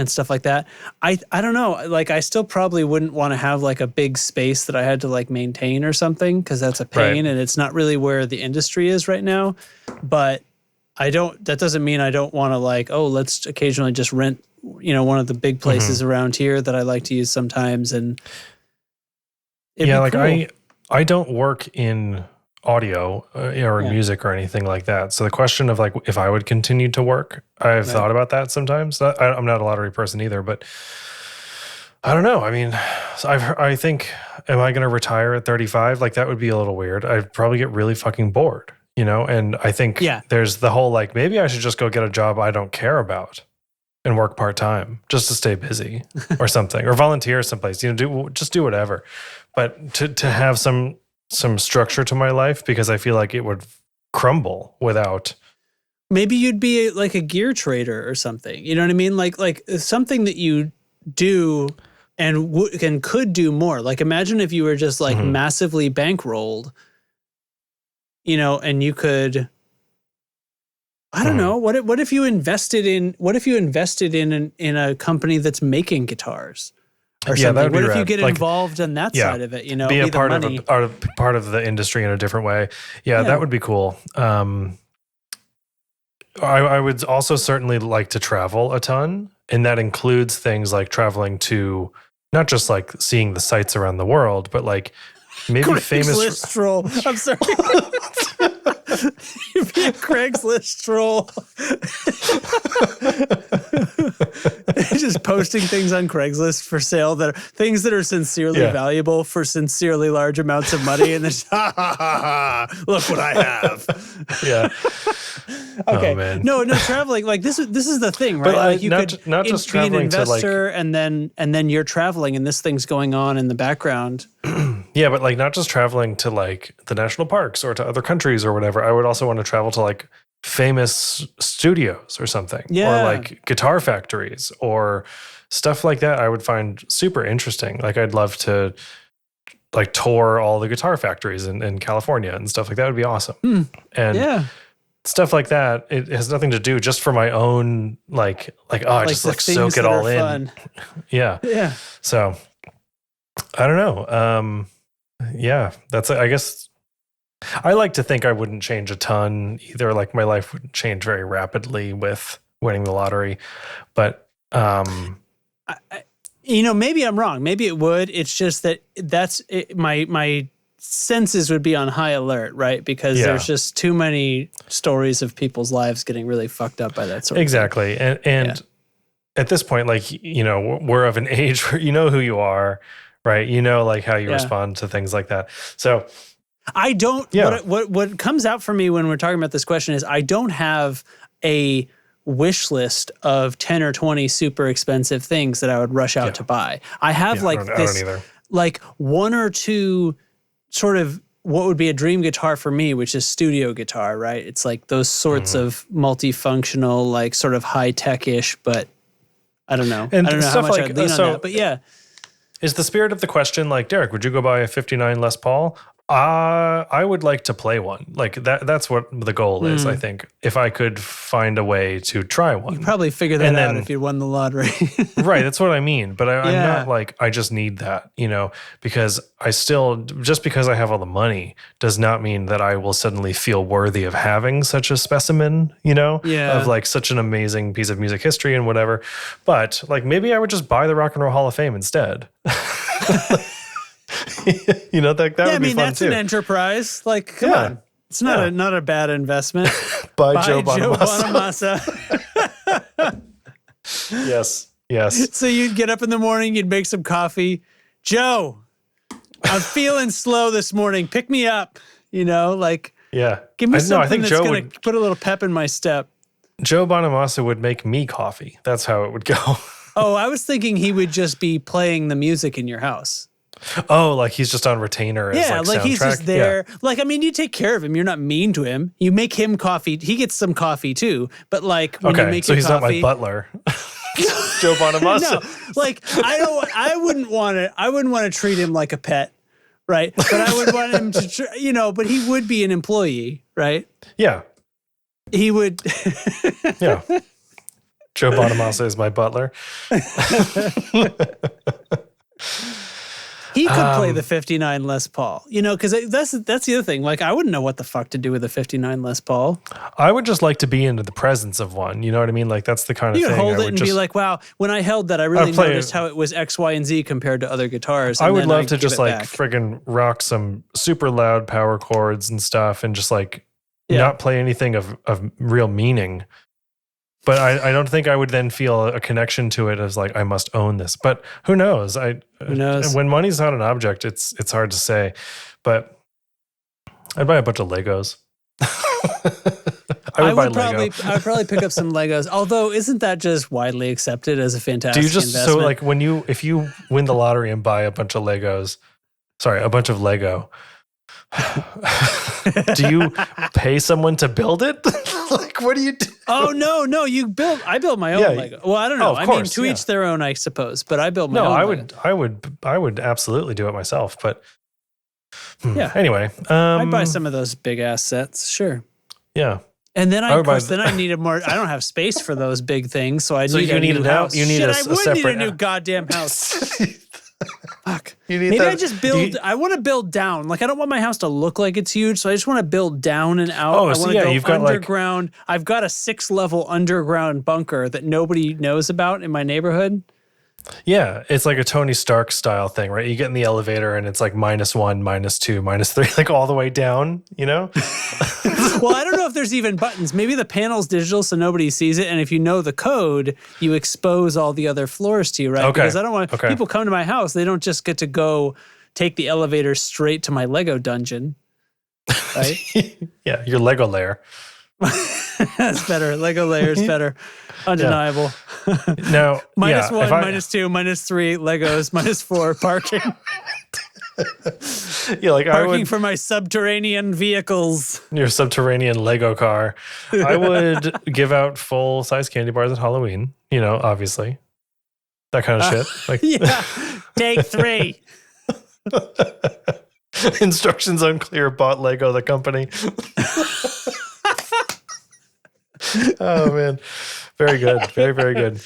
stuff like that. I don't know. Like, I still probably wouldn't want to have like a big space that I had to like maintain or something, because that's a pain and it's not really where the industry is right now. But that doesn't mean I don't want to like, let's occasionally just rent one of the big places around here that I like to use sometimes. And cool. I don't work in audio or in music or anything like that. So the question of like, if I would continue to work, I've thought about that sometimes. I'm not a lottery person either, but I don't know. I mean, I think, am I going to retire at 35? Like, that would be a little weird. I'd probably get really fucking bored, and I think there's the whole, like, maybe I should just go get a job I don't care about and work part-time just to stay busy or something, or volunteer someplace, just do whatever. But to have some structure to my life, because I feel like it would crumble without. Maybe you'd be like a gear trader or something. You know what I mean? Like something that you do and could do more. Like, imagine if you were just like massively bankrolled, and you could, I don't know. What if you invested in a company that's making guitars or something? That would be what if rad. you get involved on that side of it? Be a part of the industry in a different way. Yeah, that would be cool. I would also certainly like to travel a ton, and that includes things like traveling to not just like seeing the sights around the world, but like maybe Craigslist troll. I'm sorry. You'd be a Craigslist troll. Just posting things on Craigslist for sale that are things that are sincerely valuable for sincerely large amounts of money, and then look what I have. Yeah. Okay. Oh, man. No, traveling, like this is the thing, right? But like you not just traveling be an investor, to like, and then you're traveling and this thing's going on in the background. Yeah, but like not just traveling to like the national parks or to other countries or whatever. I would also want to travel to like famous studios or something, or like guitar factories or stuff like that. I would find super interesting. Like, I'd love to like tour all the guitar factories in California and stuff like that. Would be awesome. And stuff like that. It has nothing to do just for my own I just like soak it all in. Fun. Yeah. So I don't know. That's, I guess, I like to think I wouldn't change a ton either. Like, my life wouldn't change very rapidly with winning the lottery, but maybe I'm wrong. Maybe it would. It's just that my senses would be on high alert, right? Because there's just too many stories of people's lives getting really fucked up by that sort of thing. Exactly. And at this point, like, we're of an age where you know who you are, right? Like how you respond to things like that. So I don't, what comes out for me when we're talking about this question is I don't have a wish list of 10 or 20 super expensive things that I would rush out to buy. I have I don't either. Like one or two sort of what would be a dream guitar for me, which is studio guitar, right? It's like those sorts of multifunctional, like sort of high-tech-ish, but I don't know. And I don't know how much I'd lean on that, but yeah. Is the spirit of the question like, Derek, would you go buy a 59 Les Paul? I would like to play one. Like that's what the goal is, I think. If I could find a way to try one. You'd probably figure that out if you won the lottery. Right, that's what I mean. But I'm not like, I just need that, because I still, just because I have all the money does not mean that I will suddenly feel worthy of having such a specimen, of like such an amazing piece of music history and whatever. But like, maybe I would just buy the Rock and Roll Hall of Fame instead. You know, that Yeah, I would be mean, fun that's too. an enterprise. Like, come Yeah. on. It's not a bad investment. By By Joe Joe Bonamassa. Bonamassa. Yes. Yes. So you'd get up in the morning, you'd make some coffee. Joe, I'm feeling slow this morning. Pick me up. You know, like, Yeah. give me something I think that's Joe going to put a little pep in my step. Joe Bonamassa would make me coffee. That's how it would go. Oh, I was thinking he would just be playing the music in your house. Oh, like he's just on retainer as Yeah, like he's soundtrack? just there. Like, I mean, you take care of him. You're not mean to him. You make him coffee. He gets some coffee too. But like, when you Okay, make so him he's coffee, not my butler. Joe Bonamassa. no, like I wouldn't want to treat him like a pet, right? But I would want him to, but he would be an employee, right? Yeah. He would. Yeah. Joe Bonamassa is my butler. He could play the 59 Les Paul, because that's the other thing. Like, I wouldn't know what the fuck to do with a 59 Les Paul. I would just like to be into the presence of one. You know what I mean? Like, that's the kind of You thing. could hold I it would and be like, wow, when I held that, I really play noticed it. how it was X, Y, and Z compared to other guitars. I and would then love I'd to give just it like back. friggin' rock some super loud power chords and stuff and just like Yeah. not play anything of real meaning. But I don't think I would then feel a connection to it as like I must own this. But who knows? Who knows? When money's not an object, it's hard to say. But I'd buy a bunch of Legos. I would buy Lego. I would probably pick up some Legos. Although, isn't that just widely accepted as a fantastic Do you just investment? so like if you win the lottery and buy a bunch of Legos, a bunch of Lego, do you pay someone to build it? Like, what do you do? Oh no, I built my own Lego. Well, I don't know. of I course, mean, to each their own, I suppose. But I built my own. I would absolutely do it myself. But yeah. Anyway, I'd buy some of those big ass sets, sure. Yeah. And then I needed more. I don't have space for those big things, so you need a new house. You need Shit, a I would separate need a new goddamn house. Fuck. Maybe I just build. I want to build down. Like, I don't want my house to look like it's huge, so I just want to build down and out. Oh, I so want to yeah, go you've got underground. I've got a 6-level underground bunker that nobody knows about in my neighborhood. Yeah, it's like a Tony Stark style thing, right? You get in the elevator and it's like -1, -2, -3, like all the way down, you know? Well, I don't know if there's even buttons. Maybe the panel's digital so nobody sees it. And if you know the code, you expose all the other floors to you, right? Okay. Because I don't want people come to my house. They don't just get to go take the elevator straight to my Lego dungeon, right? Yeah, your Lego lair. That's better. Lego layer's better. Undeniable. Now, -1, yeah, -2, -3, Legos, -4, parking. Yeah, like Parking for my subterranean vehicles. Your subterranean Lego car. I would give out full size candy bars at Halloween, obviously. That kind of shit. Like Yeah. Take 3. Instructions unclear, bought Lego the company. Oh man. Very good. Very, very good.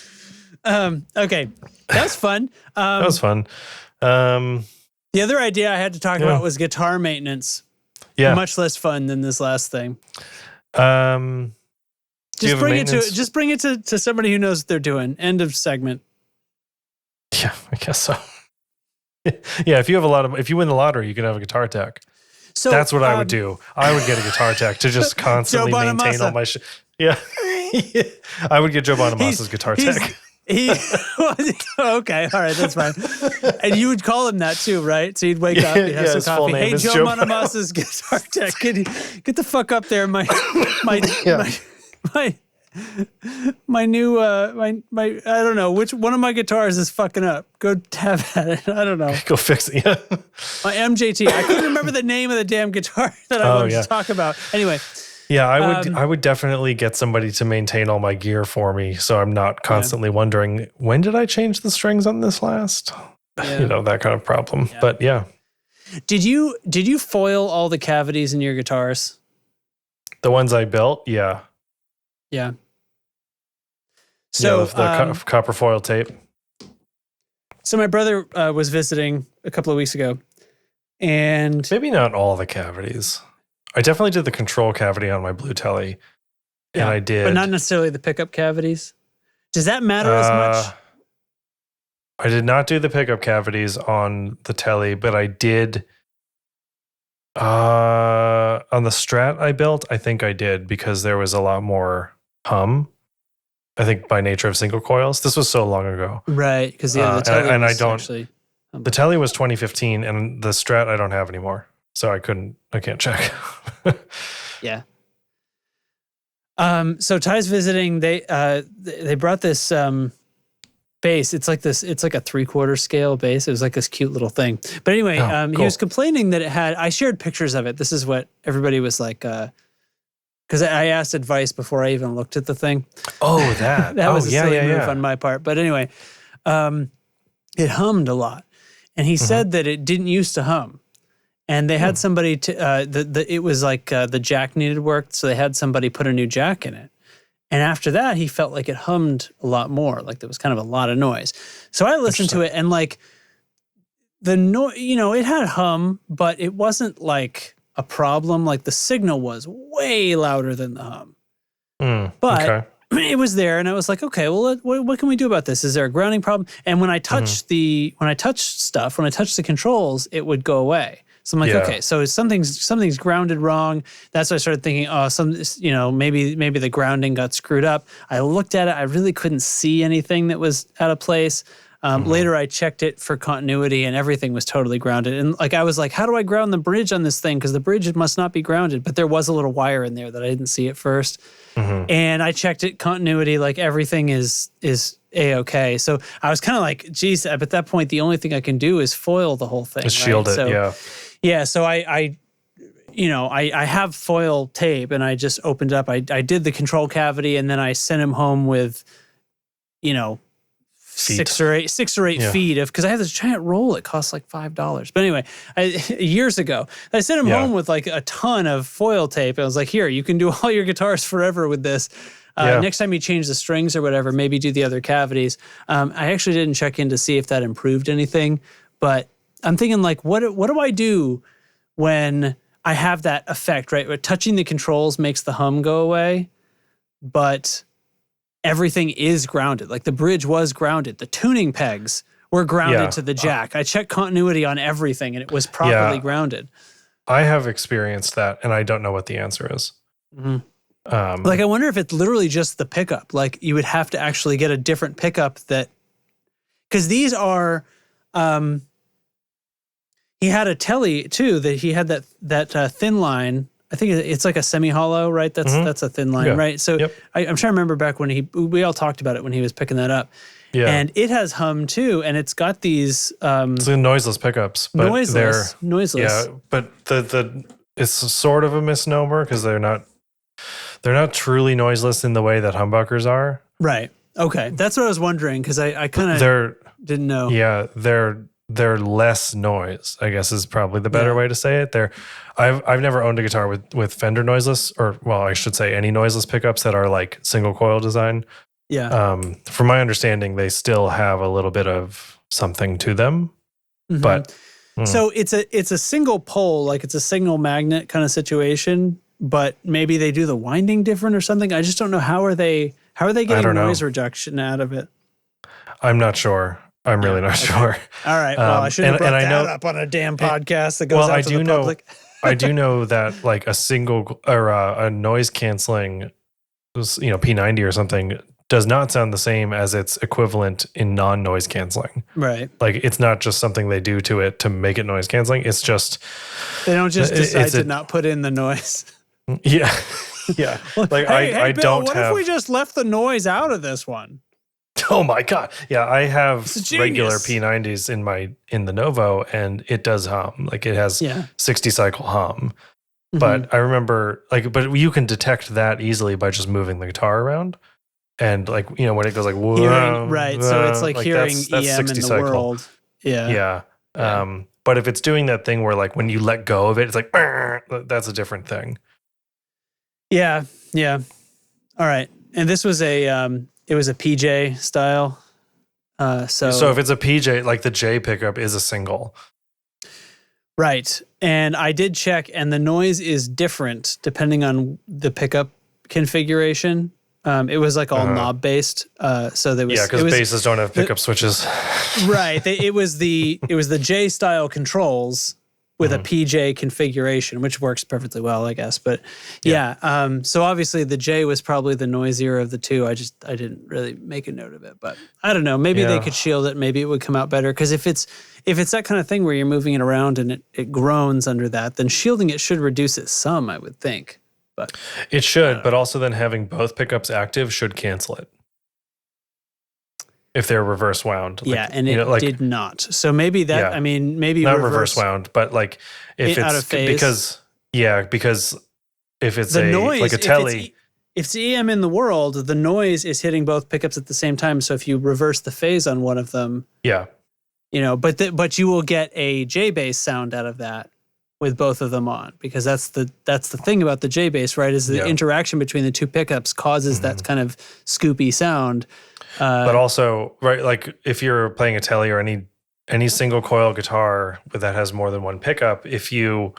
Okay. That was fun. That was fun. The other idea I had to talk about was guitar maintenance. Yeah. Much less fun than this last thing. Just bring it to somebody who knows what they're doing. End of segment. Yeah, I guess so. Yeah, if you win the lottery, you can have a guitar tech. So that's what I would do. I would get a guitar tech to just constantly maintain all my shit. Yeah. I would get Joe Bonamassa's guitar tech. Okay, all right, that's fine. And you would call him that too, right? So you'd wake up, you'd have some coffee. Hey, Joe Bonamassa's guitar tech. Get the fuck up there, my new I don't know which one of my guitars is fucking up. Go tab at it. I don't know. Go fix it. Yeah. My MJT. I couldn't remember the name of the damn guitar that I wanted to talk about. Anyway. Yeah, I would definitely get somebody to maintain all my gear for me, so I'm not constantly wondering, when did I change the strings on this last? Yeah. That kind of problem. Yeah. But yeah. Did you foil all the cavities in your guitars? The ones I built, yeah. Yeah. So the copper foil tape. So my brother was visiting a couple of weeks ago, and maybe not all the cavities. I definitely did the control cavity on my Blue Telly, and I did, but not necessarily the pickup cavities. Does that matter as much? I did not do the pickup cavities on the Telly, but I did on the Strat I built. I think I did because there was a lot more hum. I think by nature of single coils. This was so long ago. Right, because the Telly and I was don't. actually... The Telly was 2015, and the Strat I don't have anymore, so I can't check. Yeah. So Ty's visiting. They brought this bass. It's like a 3/4 scale bass. It was like this cute little thing. But anyway, cool. He was complaining that I shared pictures of it. This is what everybody was like, because I asked advice before I even looked at the thing. Oh, that. That was a silly move on my part. But anyway, it hummed a lot. And he said that it didn't used to hum. And they had somebody, it was like the jack needed work, so they had somebody put a new jack in it. And after that, he felt like it hummed a lot more, like there was kind of a lot of noise. So I listened to it, and like the noise, it had hum, but it wasn't like a problem. Like the signal was way louder than the hum. But it was there, and I was like, okay, well, what can we do about this? Is there a grounding problem? And when I touched the controls, it would go away. So I'm like, okay, so something's grounded wrong. That's why I started thinking, maybe the grounding got screwed up. I looked at it, I really couldn't see anything that was out of place. Later, I checked it for continuity, and everything was totally grounded. And like I was like, how do I ground the bridge on this thing? Because the bridge must not be grounded. But there was a little wire in there that I didn't see at first. And I checked it, continuity, like everything is A-okay. So I was kind of like, geez, at that point, the only thing I can do is foil the whole thing. Just shield it, Yeah, so I have foil tape, and I just opened it up. I did the control cavity, and then I sent him home with, six or eight feet of, because I have this giant roll. It costs like $5. But anyway, years ago, I sent him home with like a ton of foil tape. I was like, here, you can do all your guitars forever with this. Next time you change the strings or whatever, maybe do the other cavities. I actually didn't check in to see if that improved anything, but I'm thinking like, what do I do when I have that effect, right? Where touching the controls makes the hum go away, but everything is grounded. Like the bridge was grounded. The tuning pegs were grounded to the jack. I checked continuity on everything, and it was properly grounded. I have experienced that, and I don't know what the answer is. Like I wonder if it's literally just the pickup. Like you would have to actually get a different pickup because these are... he had a Telly too, that he had that thin line. I think it's like a semi-hollow, right? That's a thin line, right? So I'm trying to remember back when we all talked about it when he was picking that up. Yeah. And it has hum too, and it's got these it's the noiseless pickups, but noiseless. Yeah, but it's sort of a misnomer because they're not truly noiseless in the way that humbuckers are. Right. Okay. That's what I was wondering, because I kind of didn't know. Yeah, they're less noise, I guess is probably the better way to say it. I've never owned a guitar with Fender noiseless, or well, I should say any noiseless pickups that are like single coil design. Yeah. From my understanding, they still have a little bit of something to them, but so it's a single pole, like it's a single magnet kind of situation, but maybe they do the winding different or something. I just don't know how are they getting noise reduction out of it. I'm not sure. I'm really not sure. All right. Well, I shouldn't have brought that up on a damn podcast that goes out to the public. I do know that like a single or a noise canceling, P90 or something does not sound the same as its equivalent in non-noise canceling. Like it's not just something they do to it to make it noise canceling. It's just they don't just decide to not put in the noise. Yeah. Yeah. Like I Bill, don't what have. What if we just left the noise out of this one? Oh my God. Yeah, I have regular P90s in the Novo, and it does hum. Like it has 60 cycle hum. But I remember but you can detect that easily by just moving the guitar around. And when it goes like whoa, right. So it's like hearing that's EM in the cycle. World. Yeah. Yeah. But if it's doing that thing where like when you let go of it, it's like that's a different thing. Yeah. Yeah. All right. And this was it was a PJ style. So if it's a PJ, like the J pickup is a single. Right. And I did check, and the noise is different depending on the pickup configuration. It was like all knob based. So there was because basses don't have pickup switches. Right. It was the J style controls with a PJ configuration, which works perfectly well, I guess. But so obviously the J was probably the noisier of the two. I didn't really make a note of it, but I don't know. Maybe they could shield it. Maybe it would come out better. Because if it's that kind of thing where you're moving it around and it groans under that, then shielding it should reduce it some, I would think. But it should, but also then having both pickups active should cancel it. If they're reverse wound. And it did not. So maybe that, I mean, maybe not reverse wound, but like if it's out of phase. because if it's the noise, like a telly. If it's EM in the world, the noise is hitting both pickups at the same time. So if you reverse the phase on one of them, but you will get a J bass sound out of that with both of them on, because that's the thing about the J bass, right? Is the interaction between the two pickups causes that kind of scoopy sound. But also, right, like if you're playing a telly or any single coil guitar that has more than one pickup, if you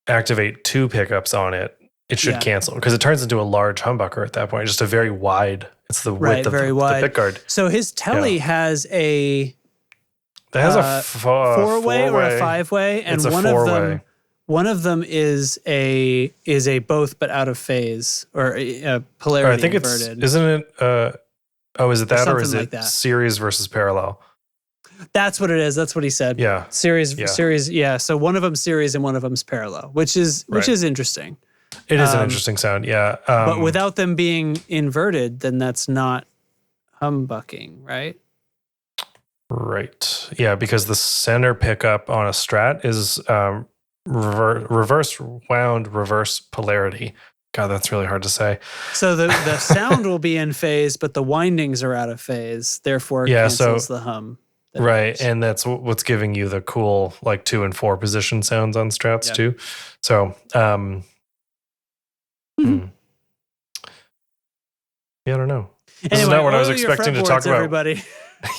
activate two pickups on it, it should cancel, because it turns into a large humbucker at that point. Just a very wide. It's the width of the pickguard. So his telly has a four-way or a five-way, and it's one of them is a both but out of phase, or a polarity I think inverted. Isn't it? Is it that, or is it like series versus parallel? That's what it is. That's what he said. Yeah. Series. Yeah. So one of them's series and one of them's parallel, which is interesting. It is an interesting sound. Yeah. But without them being inverted, then that's not humbucking, right? Right. Yeah, because the center pickup on a Strat is reverse wound, reverse polarity. God, that's really hard to say. So the sound will be in phase, but the windings are out of phase. Therefore, it cancels the hum. Right, and that's what's giving you the cool like 2 and 4 position sounds on Strats too. So, I don't know. This is not what I was expecting to talk about. Everybody.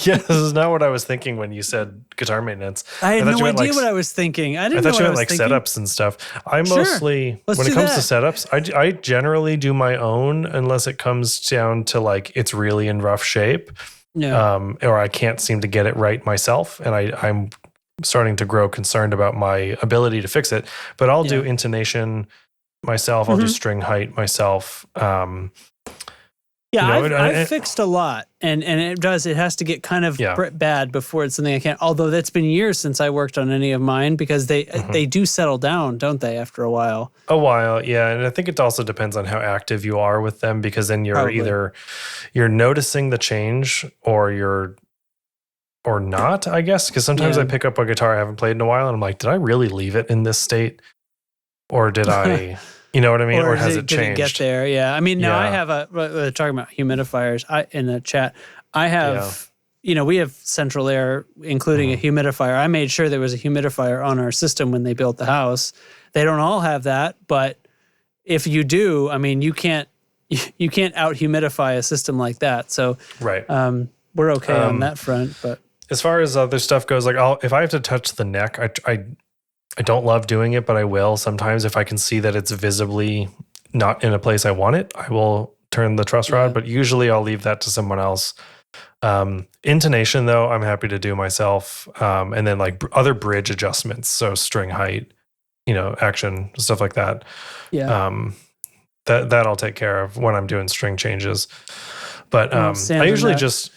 This is not what I was thinking when you said guitar maintenance. I had no idea what I was thinking. I thought you meant like setups and stuff. I mostly, when it comes to setups, I generally do my own unless it comes down to like it's really in rough shape, or I can't seem to get it right myself, and I'm starting to grow concerned about my ability to fix it. But I'll do intonation myself. I'll do string height myself. I've fixed a lot, and it has to get kind of bad before it's something I can't. Although that's been years since I worked on any of mine, because they do settle down, don't they, after a while? A while, yeah. And I think it also depends on how active you are with them, because then you're either you're noticing the change or not, I guess. Because sometimes I pick up a guitar I haven't played in a while, and I'm like, did I really leave it in this state, or did I? You know what I mean? Or has it changed? Did it get there? Yeah. I mean, now I have talking about humidifiers. In the chat, I have, we have central air, including a humidifier. I made sure there was a humidifier on our system when they built the house. They don't all have that, but if you do, I mean, you can't out humidify a system like that. So we're okay on that front. But as far as other stuff goes, like if I have to touch the neck, I don't love doing it, but I will sometimes if I can see that it's visibly not in a place I want it. I will turn the truss rod, but usually I'll leave that to someone else. Intonation, though, I'm happy to do myself. And then like other bridge adjustments, so string height, action, stuff like that. Yeah. That I'll take care of when I'm doing string changes. But I usually just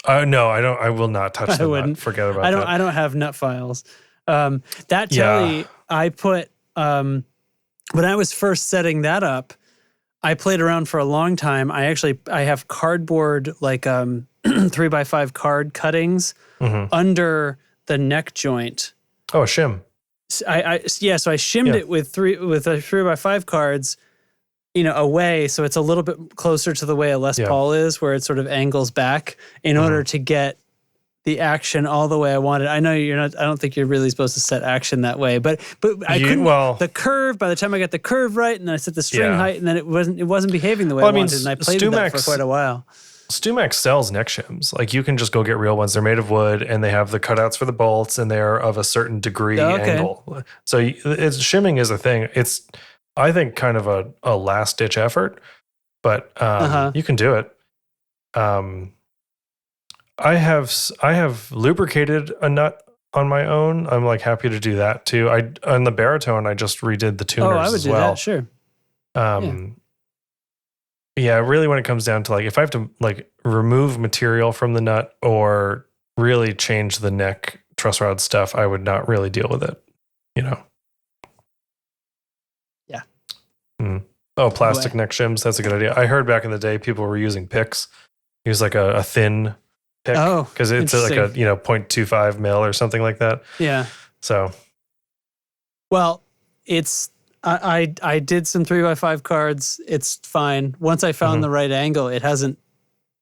no, I don't. I will not touch the nut. Forget about that. I don't have nut files. That telly I put, when I was first setting that up, I played around for a long time. I have cardboard, like 3x5 card cuttings under the neck joint. Oh, a shim. So I shimmed it with 3x5 cards, away. So it's a little bit closer to the way a Les Paul is, where it sort of angles back in order to get the action all the way I wanted. I know you're not. I don't think you're really supposed to set action that way, but I couldn't. The curve. By the time I got the curve right, and then I set the string height, and then it wasn't behaving the way I wanted, and I played with that for quite a while. StewMax sells neck shims. Like you can just go get real ones. They're made of wood, and they have the cutouts for the bolts, and they're of a certain degree angle. So shimming is a thing. It's I think kind of a last ditch effort. but you can do it. I have lubricated a nut on my own. I'm like happy to do that too. On the baritone, I just redid the tuners I would as do well. that, sure. Yeah, really when it comes down to like if I have to like remove material from the nut or really change the neck truss rod stuff, I would not really deal with it, you know. Yeah. Oh, plastic neck shims, that's a good idea. I heard back in the day people were using picks. Use like a thin pick because it's like a 0.25 mil or something like that. Yeah. So, well, it's I did some 3x5 cards. It's fine. Once I found the right angle, it hasn't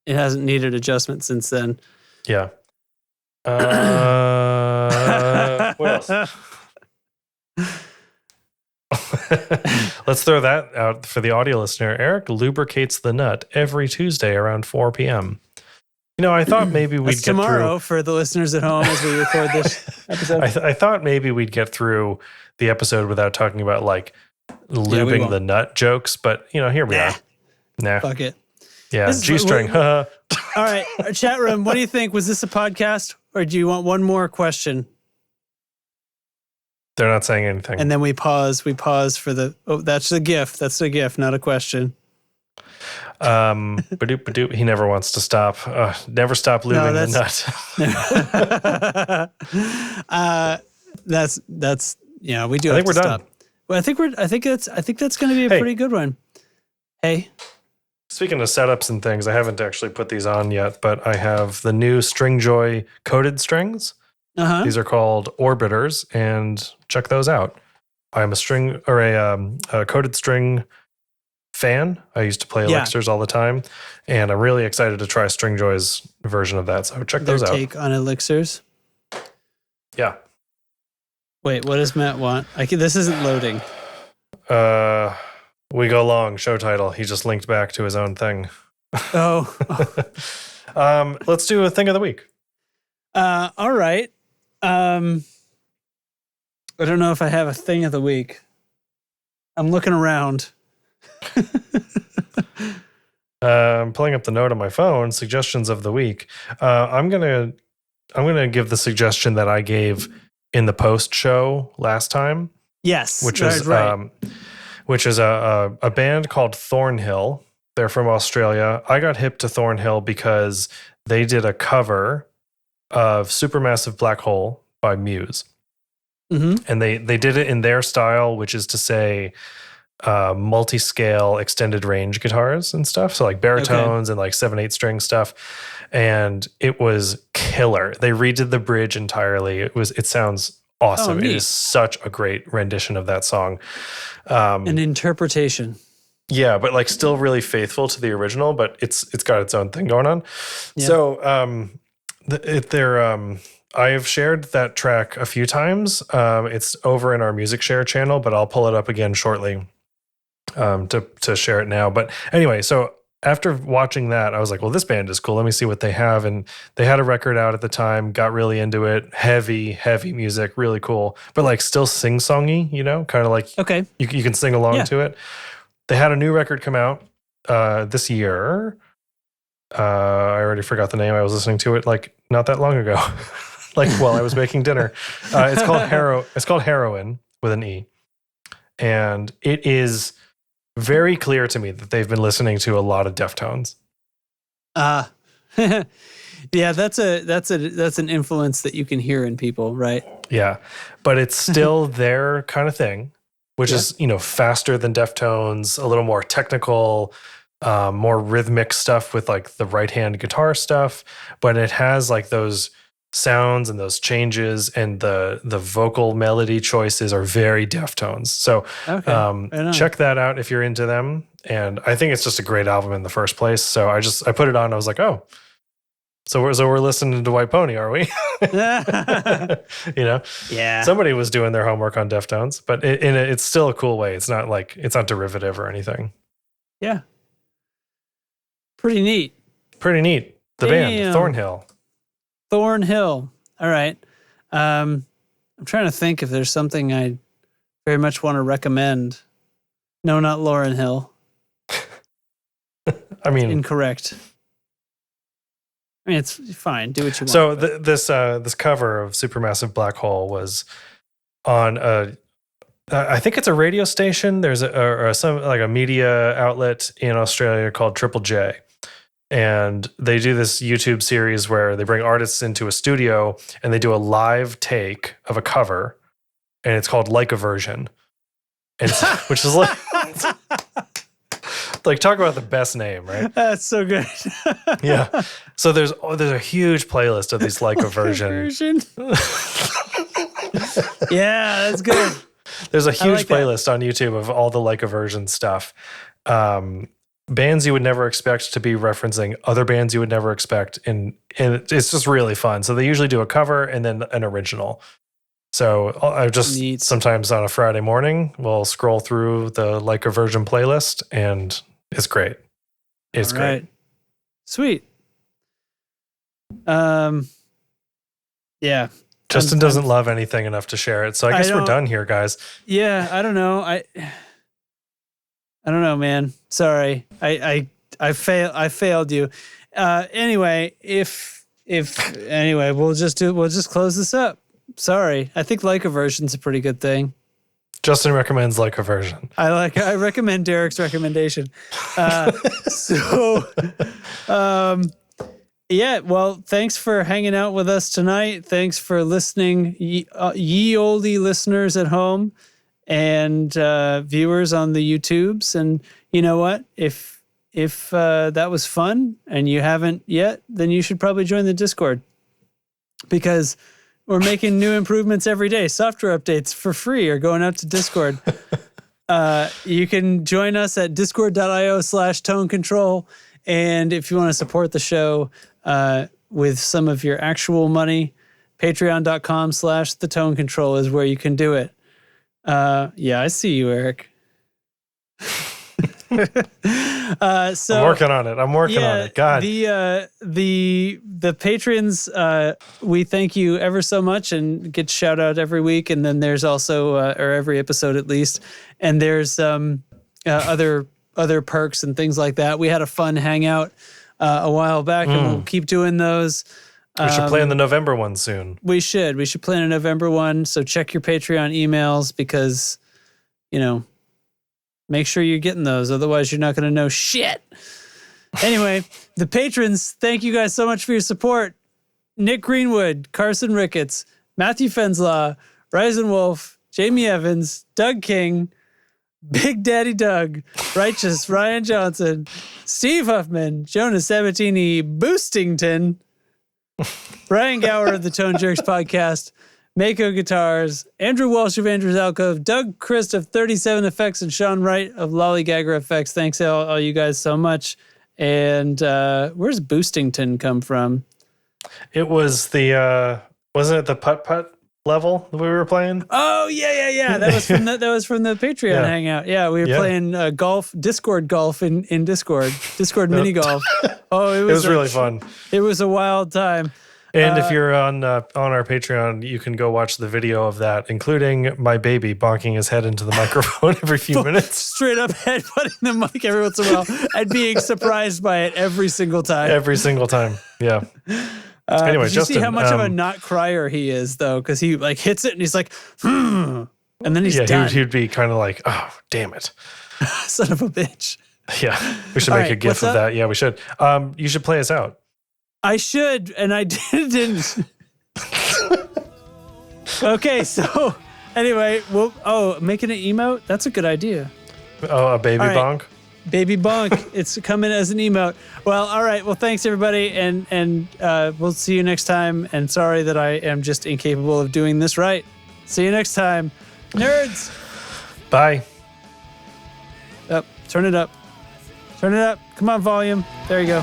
needed adjustment since then. Yeah. What else? Let's throw that out for the audio listener. Eric lubricates the nut every Tuesday around 4 p.m. You know, I thought maybe we'd get tomorrow through for the listeners at home as we record this episode. I thought maybe we'd get through the episode without talking about like lubing the nut jokes, but you know, here we are. Nah. Fuck it. Yeah, G-string. All right, our chat room, what do you think? Was this a podcast or do you want one more question? They're not saying anything. And then we pause for that's a GIF. That's a GIF, not a question. Badoop, badoop. He never wants to stop. Never stop lubing the nut. That's we do. I think we're done. Stop. Well, I think that's going to be a pretty good one. Hey. Speaking of setups and things, I haven't actually put these on yet, but I have the new Stringjoy coated strings. These are called Orbiters, and check those out. I'm a coated string fan. I used to play elixirs all the time, and I'm really excited to try Stringjoy's version of that. So check those out. Take on elixirs. Yeah. Wait, what does Matt want? This isn't loading. We Go Long, show title. He just linked back to his own thing. Oh. Let's do a thing of the week. All right. I don't know if I have a thing of the week. I'm looking around. I'm pulling up the note on my phone. Suggestions of the week. I'm gonna give the suggestion that I gave in the post show last time. Yes, which is right. Which is a band called Thornhill. They're from Australia. I got hip to Thornhill because they did a cover of Supermassive Black Hole by Muse. And they did it in their style, which is to say multi-scale extended range guitars and stuff. So like baritones and like 7/8 string stuff. And it was killer. They redid the bridge entirely. It sounds awesome. It is such a great rendition of that song. An interpretation. Yeah, but like still really faithful to the original, but it's got its own thing going on. Yeah. So I've shared that track a few times. It's over in our music share channel, but I'll pull it up again shortly to share it now. But anyway, so after watching that, I was like, well, this band is cool. Let me see what they have. And they had a record out at the time, got really into it. Heavy music, really cool. But like still sing-songy, you know, kind of like you can sing along to it. They had a new record come out this year. I already forgot the name. I was listening to it like not that long ago, like while I was making dinner. It's called Heroin with an E, and it is very clear to me that they've been listening to a lot of Deftones. Yeah, that's an influence that you can hear in people, right? Yeah, but it's still their kind of thing, which is, you know, faster than Deftones, a little more technical, more rhythmic stuff with like the right hand guitar stuff, but it has like those sounds and those changes, and the vocal melody choices are very Deftones. So check that out if you're into them. And I think it's just a great album in the first place. So I put it on. I was like, oh, so we're listening to White Pony, are we? You know, somebody was doing their homework on Deftones, but it's still a cool way. It's not derivative or anything. Yeah, pretty neat. The band Thornhill. All right. I'm trying to think if there's something I very much want to recommend. No, not Lauryn Hill. I mean, incorrect. I mean, it's fine. Do what you want. So this cover of Supermassive Black Hole was on I think it's a radio station. There's a media outlet in Australia called Triple J, and they do this YouTube series where they bring artists into a studio and they do a live take of a cover, and it's called Like a Version, and which is like. Like, talk about the best name, right? That's so good. Yeah. So there's a huge playlist of these Leica version. Yeah, that's good. There's a huge playlist on YouTube of all the Leica version stuff. Bands you would never expect to be referencing other bands you would never expect. And it's just really fun. So they usually do a cover and then an original. So I just sometimes on a Friday morning, we'll scroll through the Leica version playlist, and it's great. It's great. Sweet. Yeah. Justin doesn't love anything enough to share it, so I guess we're done here, guys. Yeah, I don't know. I don't know, man. Sorry. I failed you. Anyway, anyway, we'll just close this up. Sorry. I think Leica version's a pretty good thing. Justin recommends Leica version. I recommend Derek's recommendation. Yeah, well, thanks for hanging out with us tonight. Thanks for listening, ye oldie listeners at home and viewers on the YouTubes. And you know what? If that was fun and you haven't yet, then you should probably join the Discord, because we're making new improvements every day. Software updates for free are going out to Discord. You can join us at discord.io/tone control. And if you want to support the show with some of your actual money, patreon.com/the tone control is where you can do it. Yeah, I see you, Eric. So I'm working on it. On it. God. The patrons, we thank you ever so much and get shout out every week. And then there's also, or every episode at least, and there's other perks and things like that. We had a fun hangout a while back, and we'll keep doing those. We should plan the November one soon. We should plan a November one. So check your Patreon emails, because, make sure you're getting those. Otherwise, you're not going to know shit. Anyway, the patrons, thank you guys so much for your support. Nick Greenwood, Carson Ricketts, Matthew Fenslaw, Ryzen Wolf, Jamie Evans, Doug King, Big Daddy Doug, Righteous Ryan Johnson, Steve Huffman, Jonas Sabatini, Boostington, Brian Gower of the Tone Jerks podcast, Mako Guitars, Andrew Walsh of Andrew's Alcove, Doug Christ of 37 Effects, and Sean Wright of Lollygagger Effects. Thanks all you guys so much. And where's Boostington come from? It was wasn't it the putt-putt level that we were playing? Oh, yeah. That was from the Patreon hangout. Yeah, we were playing golf, Discord golf in Discord mini golf. Oh, it was really fun. It was a wild time. And if you're on our Patreon, you can go watch the video of that, including my baby bonking his head into the microphone every few minutes. Straight up headbutting the mic every once in a while and being surprised by it every single time. Every single time, yeah. Anyway, did you Justin, see how much of a not crier he is, though? Because he hits it and he's like, and then he's done. He'd be kind of like, oh, damn it. Son of a bitch. Yeah, we should make a GIF of that. Yeah, we should. You should play us out. I should, and I didn't. Okay, so anyway, making an emote? That's a good idea. Oh, a baby bonk? Baby bonk. It's coming as an emote. Well, all right. Well, thanks, everybody, and we'll see you next time. And sorry that I am just incapable of doing this right. See you next time. Nerds! Bye. Turn it up. Turn it up. Come on, volume. There you go.